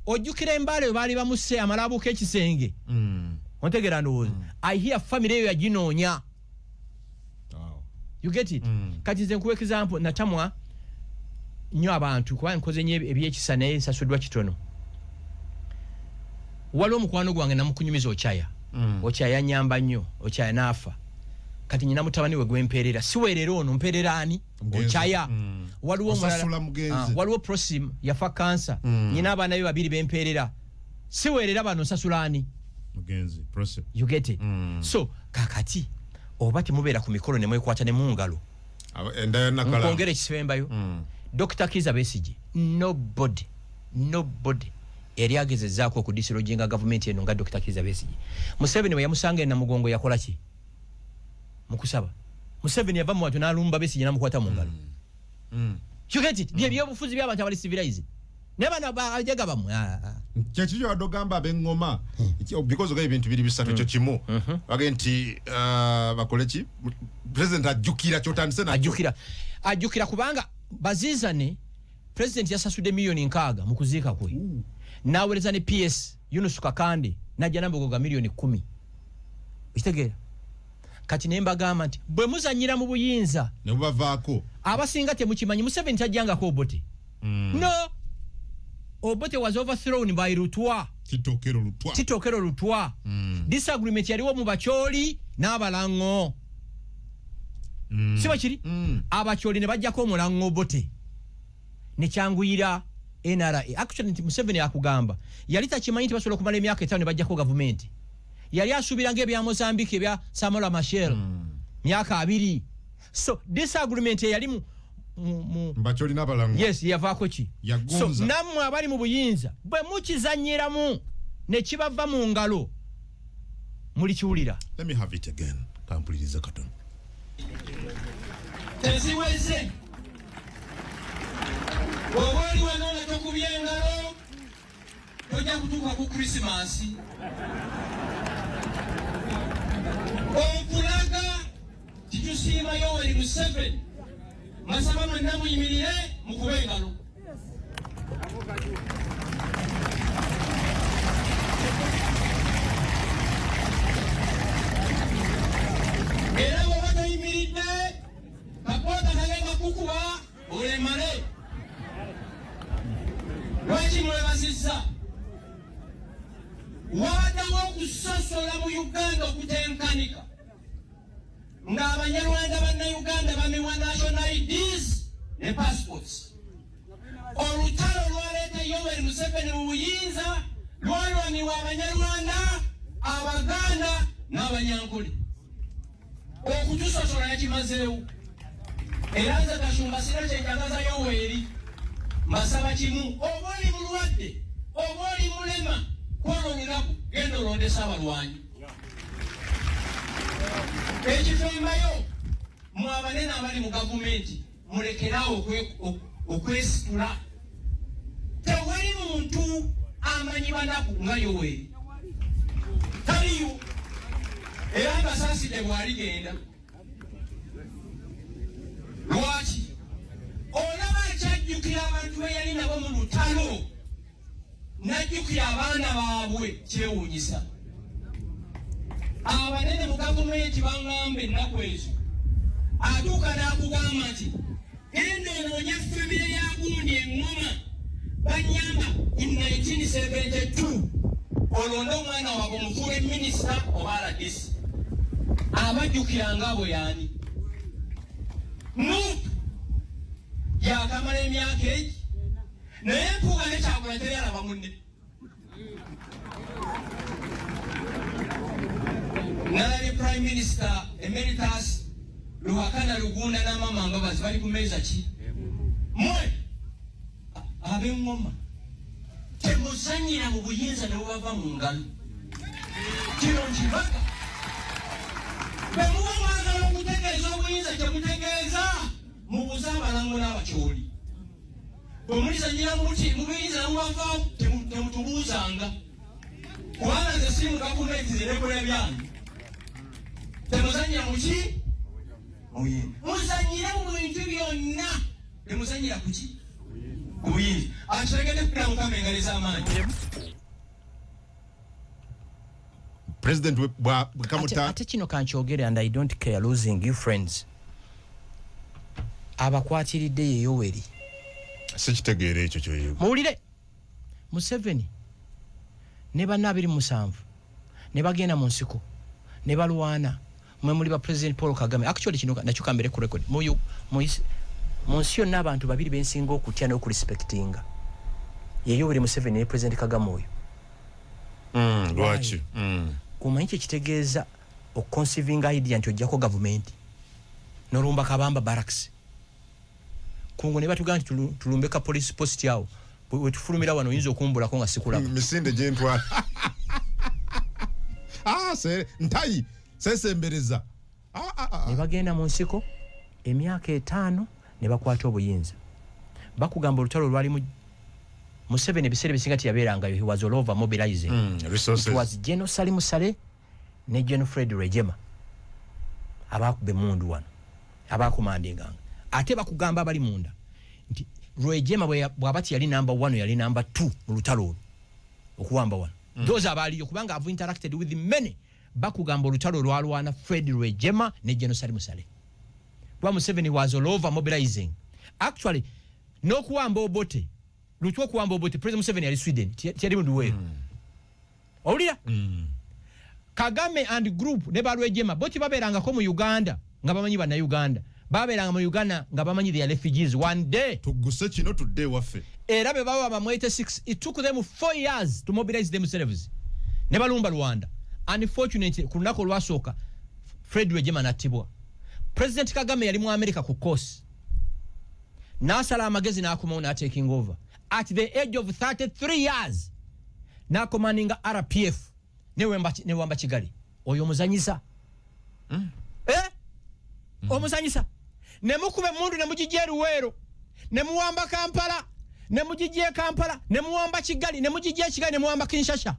ojjukira embale baali bamusse amalabuko ekisenge ontegera ndowooza I hear family eyo yaginoonya. You get it? Kati nze nkuwa example natamwa nnyo abantu kuba nkoze nnyo ebyekisa naye nsasuddwa kitono. Waliwo mukwano gwange namukunyumiza Okyaya yanyamba nnyo Okyaya n'afa kati nyina mutabani we gwempeerera siweerera ono mpeerera ani Okyaya waliwo mulala waliwo Prosim yafa kansa nyina abaana be babiri bempeerera siweerera bano nsasula ani mugenzi Prosim. You get it? So kakati oba temubeera ku mikolo ne mwekwata ne mu ngalo nkongera ekisemberayo Dr. Kizza Besigye nobody eri agezezzaako okudisiroginga gavumenti eno nga Dr. Kizza Besigye. Museveni we yamusanga na mugongo yakola ki mukusaba Museveni yava mu watu n'alumba Besigye n'amukwata mu ngalo. You get it? Byobufuzi by'abantu abali civilized nebana bajaga bamu kyekyo adogamba abengoma because of ebintu biri bisatu kyo kimu bagenti bakoleki president ajukira kyotandise na ajukira kubanga bazizane president yasasude milioni 6 mu kuziika kwe nawereza ne PS Yunus Kakande najja nambogo ga milioni 10 itegera kati nemba gamba nti bwe muzanyira mu buyinza ne bubavaako abasinga temukimanyi Museveni tajjanga ko Obote no Obote was overthrown by Lutwa. Titokero Lutwa. Disagreement yaliwo mu Bacholi n'abalango. Siba kiri? Abacholi ne bajjako omulango Obote. Ne kyanguyira NRA. Actually Museveni akugamba. Yali takimanyi nti basobola okumala emyaka 5 ne bajjako gavumenti. Yali asubiranga ebya Mozambique ebya Samora Machel. Myaka 2. So disagreement yali mu Mbacholi n'abalango. Yes, yavaako ki. So namwe abali mu buyinza bwe mukizanyiramu ne kibava mu ngalo muli kiwulira. Let me have it again. Kampuliriza katono. Teziweze. Bw'oli wano tokubya engalo tojja kutuuka ku Christmas. Okulaga titusiima Yoweri Museveni. Masaba mwenna muyimirire mukube engalo. Era bw'oba toyimiridde kakwata kalenga kukuba olemale. Lwaki mwebazizza? Wabaddawo okusosola mu Uganda okutenkanika ng'Abanyarwanda bannayuganda bamiwa national IDs ne passports. Olutalo lwaleeta Yoweri Museveni mu buyinza lwalwanirwa Abanyarwanda, Abaganda n'Abanyankole. Okutusosola yakimazeewo. era nze Kashumba sira kyenjagaza Yoweri mbasaba kimu, oba oli mulwadde oba oli mulema kwoloneraku genda olondesa abalwanyi. Ekifembayo mwe abanene abali mu gavumenti mulekerawo okwesitula. Tewali muntu amanyi banaku nga Yoweri, taliyo. Era Kasaside bw'aligenda lwaki olaba akyajjukira abantu be yali nabo mu lutalo n'ajjukira abaana baabwe, kyewuunyisa. Abanene mu gavumenti baŋŋamba ennaku ezo, atuuka n'akugamba nti genda onoonye famire ya gundi eŋŋoma banyamba in 1972 olonde omwana waabwe omufuule minisita oba RDC. Abajjukiranga bwe yani Nuupu yakamala emyaka egi naye Mpuuga ne Kyagulanyi teri alaba munne. Nalabye Prime Minister Emeritus Ruhakana Rugunda n'Amama Mbabazi bali ku meeza ki? Mwe ab'eŋŋoma temuzannyira mu buyinza ne bubava mu ngalo. Kino nkibaka. Bwe muba mwagala okutegeeza obuyinza temutegeeza, mubuze abalango n'abakyoli. Bwe mulizannyira mu buyinza ne mubavaamu temutubuuzanga. Kubanga nze si mu gavumenti zirekula byange. Temuzannyira mu ki? Muzannyira mu bintu byonna. Temuzannyira ku ki? Ku buyinza. Akiregedde kukira Mukama engalo ez'amaanyi. President ate kino kankyogere, and I don't care losing you friends. Abakwatiridde ye Yoweri. Sikitegeera ekyo kyoyo. Muwulire Museveni ne banna 27 ne bagenda mu nsiko ne balwana, mwe muli ba President Paul Kagame. Actually kino nakyo kambere ku record mu nsi yonna abantu babiri bensinga okutya n'okurespectinga ye Yoweri Museveni ne President Kagame oyo. Lwaki? Kumanyi kitegeeza oconceiving idea nti ojjako gavumenti n'olumba Kabamba barracks kungo ne batugamba nti tulumbe ka police post yawo bwe tufulumira wano oyinza okumbulako nga sikulaba misinde gyentwala. Ntayi sesembereza. Ne bagenda mu nsiko emyaka 5 ne bakwata obuyinza. Bakugamba olutalo lwali mu Museveni ebiseera bisinga tiyabeerangayo. He was all over mobilizing resources. It was General Salim Saleh ne General Fred Rwejema abakube mundu wano abakomandinganga. Ate bakugamba abali munda nti Rwejema bwabati yali number 1 yali number 2 mu lutalo okuwamba wano. Those abaliyo kubanga I've interacted with many. Bakugamba olutalo lwalwana Fred Rwejema ne General Salim Saleh. Museveni was all over mobilizing. Actually no kuwamba Obote lutwo kuwamba Obote President Museveni yali Sweden tiyali mundu weero. Owulira? Kagame and group ne Rwejema boti baberangako mu Uganda nga bamanyi bana Uganda. Baberanga mu Uganda nga bamanyi they are refugees. One day tuguse kino today waffe. Era be bawa ba 86. It took them 4 years to mobilize themselves. Ne balumba Rwanda. Unfortunately kunako lwasooka Fred Rwejema natibwa. President Kagame yali mu America ku course. Nasala amagezi n'akomawo na taking over. At the age of 33 years. Na commanding RPF. Ne wamba Kigali. Oyo muzanyisa. Omuzanyisa. Ne mukube mundu ne mujijje Luweero. Ne muwamba Kampala. Ne mujijje Kampala. Ne muwamba Kigali. Ne mujijje Kigali ne muwamba Kinshasa.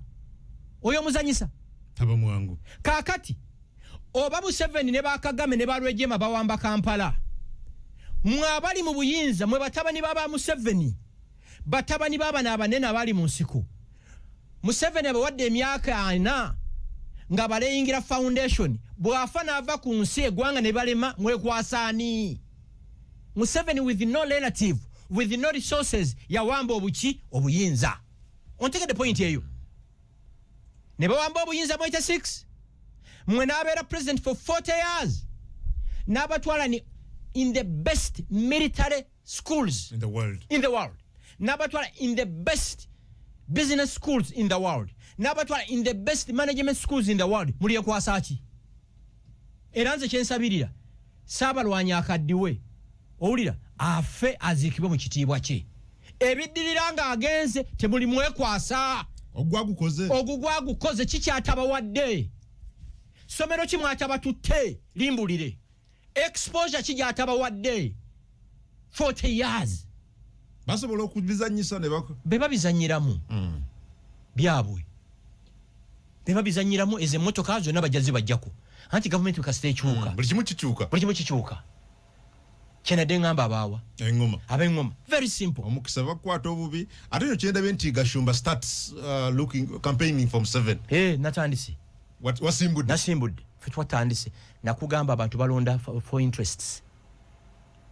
Oyo muzanyisa. Taba mwangu. Kakati. Oba Museveni ne Kagame ne Rwejema bawamba Kampala. Mwabali mu buyinza mwe batabani baba Museveni. Batabani baba n'abanene abali mu nsiko. Museveni abawadde emyaka 4 nga baleyingira foundation bwafa n'ava ku nsi eggwanga ne balema mwekwasaani. Museveni with no relative, with no resources yawamba obuyinza. Ontegedde point eyo. Ne bawamba obuyinza mu 86. Mwe n'abeera president for 40 years. N'abatwala ni in the best military schools in the world. N'abatwala in the best business schools in the world. N'abatwala in the best management schools in the world. Muliye kwasa ki? Era nze kyensabirira Saabalwanyi akaddiwe owulira afe aziikibwe mu kitiibwa kye ebiddirira nga agenze temuli mwekwasa ogugwagukoze kikyatabawadde somero ki mwatabatutte limbulire exposure kigyatabawadde 40 years basobola okubizanyisa ne bako beba bizanyiramu byabwe beba bizanyiramu eze motoka zonna bajazi bajjako anti government kasite ekyuka buli kimu kikyuka kyenadde ngamba abaawa ab'engoma very simple omukisa bakwata obubi ate nyo kyendabye nti Gashumba starts campaigning from 7 natandise wasimbudde nasimbudde fe twatandise nakugamba abantu balonda for interests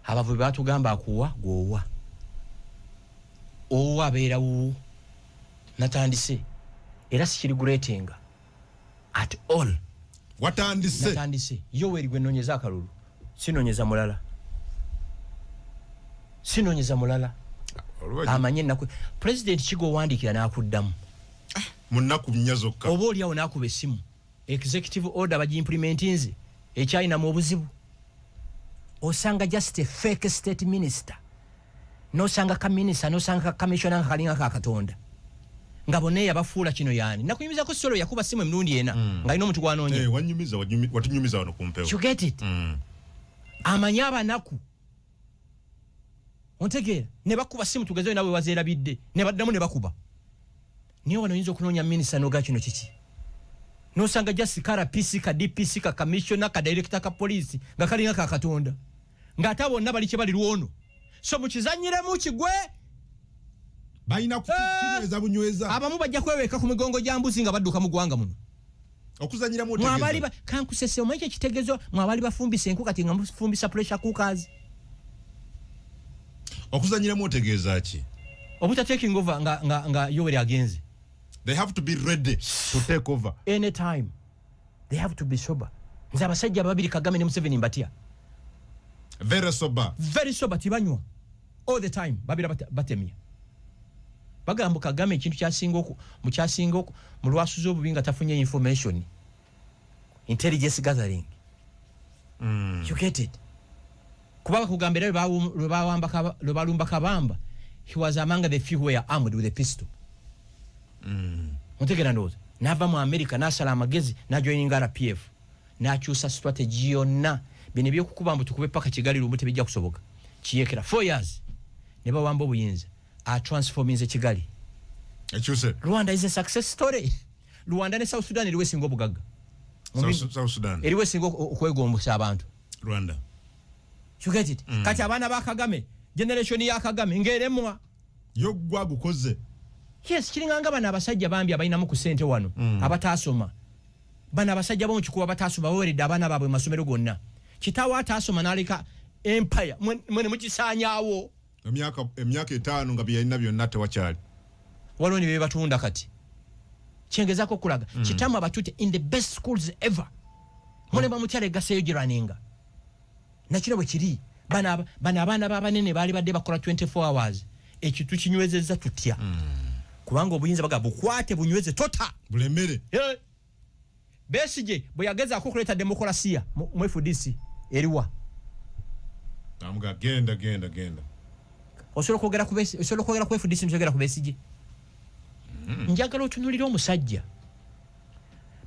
abavubi batugamba akuwa gwowa owa abeerawo natandise era sikiriguleetinga at all natandise Yoweri gwe nonyeza akalulu sinonyeza mulala amanye naku president kigo wandikira nakuddamu munnaku nnyazokka oba oliawo nakuba essimu executive order bagiimplementinze ekyalina mu obuzibu osanga just a fake state minister nosanga ka minister nosanga ka commissioner nga kalinga ka katonda nga bonna yabafuula kino yani nakuyimizako solo yakuba simu emirundi ena nga alina omuntu gwanoonya watunyumiza wano kumpewo you get it amanye abanaku ontegeera ne bakuba simu tugezeyo nawe wazeerabidde ne baddamu ne bakuba niyo wano oyinza okunoonya minisita noga kino kiki nosanga just ka RPC ka DPC ka commissioner ka director ka police nga kalinga ka katonda ng'ate bonna bali kye bali lwono so mukizanyiremu kigwe balina kukinyweza bunyweza abamu bajja kweweeka ku migongo gya mbuzi nga badduka mu ggwanga muno okuzanyiramu otegeeza mwabali kankusese omanyi ekitegezo mwabali bafumbisa enku kati nga mufumbisa pressure cookers okuzanyiramu otegeeza ki obuta taking over nga Yoweri agenze they have to be ready to take over anytime they have to be sober nze abasajja babiri Kagame ne Museveni mbatya very sober tibanywa all the time babira batemya bagamba Kagame ekintu kyasinga oku mu lwasuza obubi nga tafunye information intelligence gathering you get it kuba kugambira lwe balumba Kabamba he was among the few who were armed with a pistol mutegera ndoza nava mu America nasala amagezi na joining RPF nakyusa strategy yonna bine byokukuba mbu tukube paka Kigali lumbu tebijja kusoboka kiyekera 4 years ne bawamba obuyinza a transforming Kigali ekyuse Rwanda is a success story Rwanda ne South Sudan eriwe singo bugagga South Sudan eriwe singo okwegombusa abantu Rwanda you get it kati abana ba Kagame generation ya Kagame ngeremwa yo gwagukoze yes kiringanga bana abasajja bambi abalina mu ku sente wano abatasoma bana abasajja bomu kikuba batasoma baweredde abana babwe masomero gonna kitawa atasoma nalika empire mwene mukisanyawo emyaka 5 nga byalina byonna tewakyali waloni bye batunda kati kyengezako kulaga kitamu abatute in the best schools ever mule bamutyale gaseyo jiraninga nakino bwe kiri bana abana babanene bali badde bakola 24 hours ekitu kinywezeza tutya kubanga obuyinza baga bukwate bunyweze tota bulemere Besigye bwe yageza akokuleta demokrasia mu FDC eriwa amuga genda osolo kogera ku FDC njogera ku Besigye njagala otunulira omusajja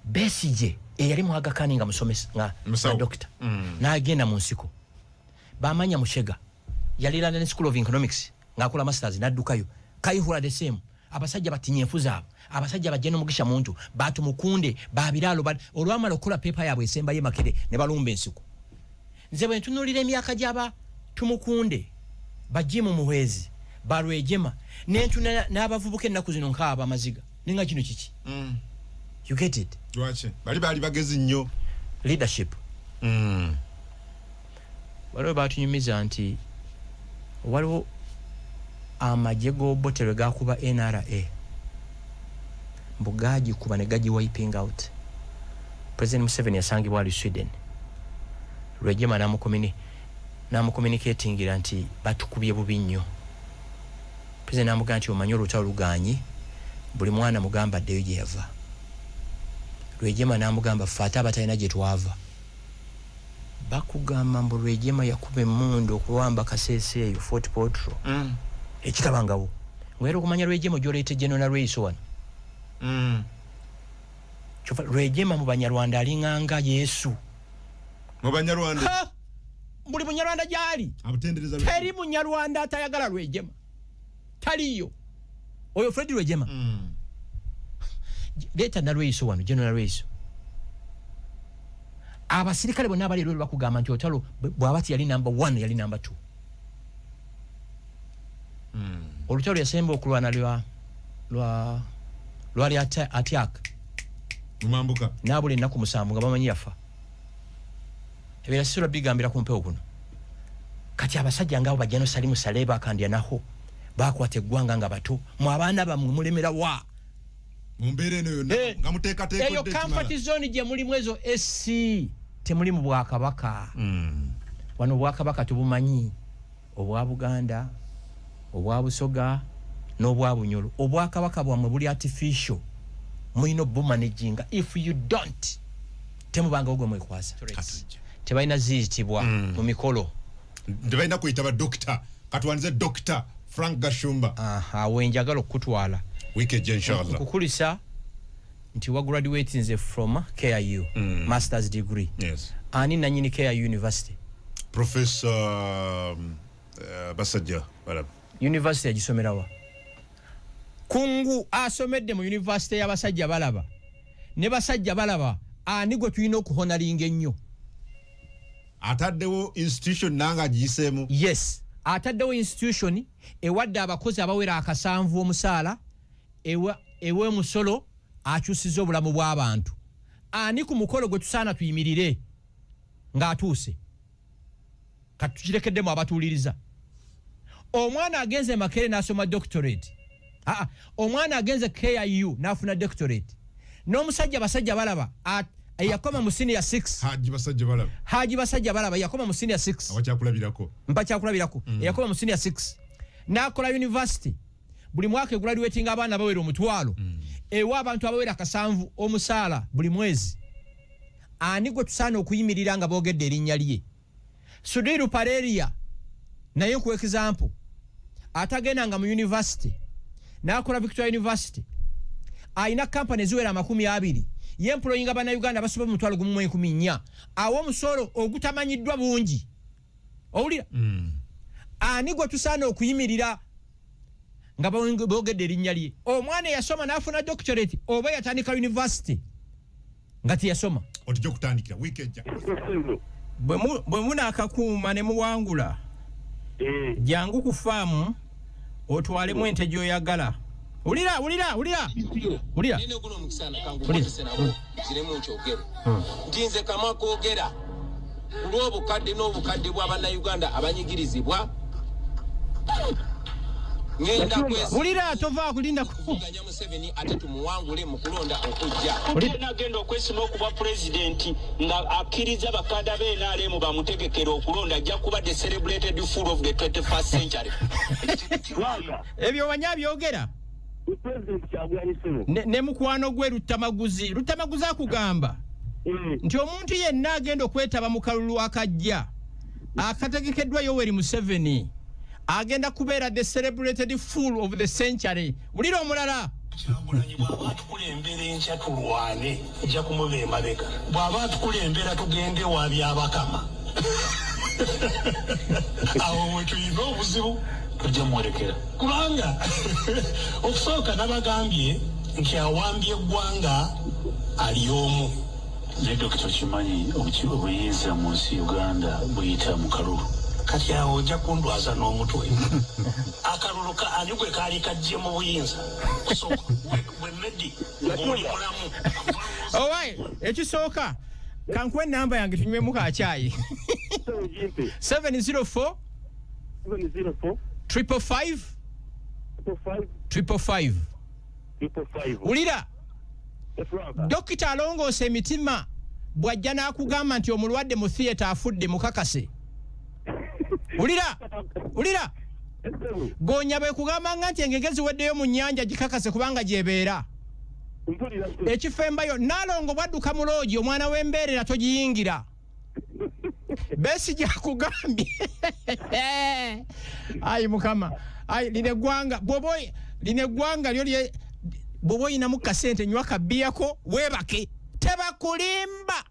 Besigye eyali muhagakani nga musomesa nga doctor n'agenda mu nsiko bamanya Mushega yali London School of Economics ng'akola masters n'addukayo kayihula the same abasajja batinyefu zaabo abasajja bajja n'omugisha muntu batu mukunde babiralo olwamala okukola paper yabwe esemba ye Makere ne balumba ensiko nze bwe ntunulira emyaka gyaba tumukunde bajimu muhwezi balwejema n'entuna n'abavubuka ennaku zino nk'aba amaziga ninga kino kiki you get it lwache bali bagezi nnyo leadership waliwo batunyumiza nti waliwo amagye g'obote gakuba NRA mbugaji kuba ne gaji wiping out President Museveni yasangibwa ali Sweden Rwejema namucommunicatingira nti batukubye bubi nnyo President namugaa nti omanyi olutalo luganyi buli mwana mugamba addeyo gye yava Rwejema namugamba ffe ate abatalina gye twava bakugamba mbu Rwejema yakuba emmundu okuwamba Kasese eyo Fort Potro ekitabangawo ngwera okumanya Rwejema gy'oleete General Rweiso wano kyova Rwejema mu Banyarwanda alinganga Yesu mu Banyarwanda buli Munyarwanda gyali abutendereza teri Munyarwanda atayagala Rwejema taliyo oyo Fred Rwejema leeta na Rweiso wano General Rweiso abasirikale bonna abali lwe bakugamba nti otalo bwabati yali number 1 yali number 2 olutalo yasemba okulwana lwali attack Mumambuka nabule ennaku 7 nga bamanyi yafa ebera sura bigambira ku mpewo kuno kati abasajja ngabo bajjano Salimu Saleba akandya naho bakwata eggwanga nga bato mu abaana bamwe mulemera wa mumbere eno yonna nga muteeka teeko eyo comfort zone gye muli mwezo SC temuli mu Bwakabaka wano Bwakabaka tubumanyi obwa Buganda obwa Busoga n'obwa Bunyoro Obwakabaka bwamwe buli artificial muyino bumanaging if you don't temubanga ogwe mwekwasa tebalina ziyitibwa mu mikolo tebalina kuyitaba doctor katwanize Dr. Frank Gashumba wenjagala okutwala weekend inshallah kukulisa nti wa graduating from KIU master's degree yes ani nanyini KIU University Professor Basajja Balaba University agisomerawa kungu asomedde mu University y'abasajja Balaba ne basajja Balaba ani gwe tulina okuhonalinga ennyo ataddewo institution nanga agiyiseemu yes ataddewo institution ewadde abakozi abawera akasanvu omusaala ewe musolo akyusiza obulamu bw'abantu ani ku mukolo gwe tusaana tuyimirire ng'atuuse kati tukirekeddemu abatuuliriza omwana agenze Makere n'asoma doctorate omwana agenze KIU n'afuna doctorate n'omusajja Basajja Balaba yakoma mu senior 6 Haji Basajja Balaba yakoma mu senior 6 abakyakulabirako mpakyakulabirako yakoma mu senior 6 n'akola university buli mwaka graduating abaana bawera omutwalo ewa abantu abawera akasanvu omusaala buli mwezi ani gwe tusaana okuyimirira nga boogedde erinnya lye Sudiru Pareria naye ku example atagenda nga mu university n'akola Victoria University ayina company ziwera 20 yemployinga bana Uganda basoba mu 114 awo omusolo ogutamanyiddwa bungi owulira ani gwe tusaana okuyimirira nga boogedde erinnya lye omwana yasoma n'afuna doctorate oba yatandika university nga tiyasoma otujja kutandikira weekend bwe munaakakuuma ne muwangula jangu ku faamu otwalemu ente gy'oyagala ulira nene guno mukisana kangu mutese nabo ziremu nkyogero ntinze kama kwogera kulw'obukadde n'obukadde bw'abana Uganda abanyigirizibwa ngenda kwesa ulira tova kulinda kuganya Museveni ate tumuwangule mu kulonda okujja nagenda okwesima okuba president nga akkiriza bakanda b'enaale mu bamutegekera okulonda ajja kuba the celebrated fool of the 21st century ebyo wanya byogera ne mukwano gwe Rutamaguzi akugamba nti omuntu yenna agenda okwetaba mu kalulu akajja akategekeddwa Yoweri Museveni agenda kubeera the celebrated fool of the century ulira omulala kyagulanyi bw'aba tukulembera enkya tulwane ejja kumuba emabega bw'aba tukulembera tugende wa byabakama awo we tuyina obuzibu tujja mwolekera kubanga okusooka nabagambye nti awambye eggwanga ali omu naye dokita kimanyi obuyinza mu nsi Uganda buyita mu kalulu kati awo ojja kundwaza n'omutwe akalulu ani gwe kaali kajje mu buyinza we medi oli mulamu owaye ekisooka kankuwa enamba yange tunywemu kacyayi 704 555 ulira dokita alongoose emitima bw'ajja n'akugamba nti omulwadde mu theatre afudde mukakase ulira gonya bwe kugambanga nti engege ziweddeyo mu nnyanja gikakase kubanga gyebeera ekifo embayo naalongo bwadduka mu loogi omwana w'embeerera togiyingira Besigye akugambye ayi mukama ayi line gwanga boboy line gwanga lyo boboy na mukasente nywa kabiyako webake tebakulimba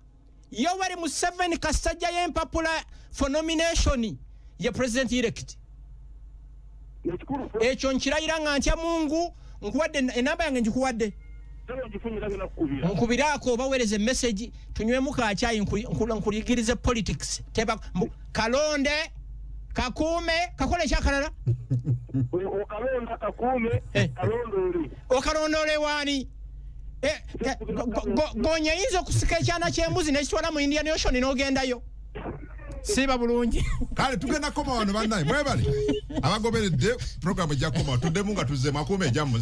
Yoweri Museveni kasajja yempapula for nomination ye president elect ekyo nkirayira nga ntya Mungu nkuwadde enamba yange njikuwadde nkubirako bawereze message tunywemu kacyayi nkuligirize politics teba kalonde kakume kakole kyakalala okalonda kakume kalondole okalondole wani gonya hizo kusika ekyana ky'embuzi nekitwala mu Indian Ocean n'ogendayo siba bulungi kale tugenda koma wano bannaye mwebale abagoberedde program ejja koma tuddemu nga tuzze makume ejja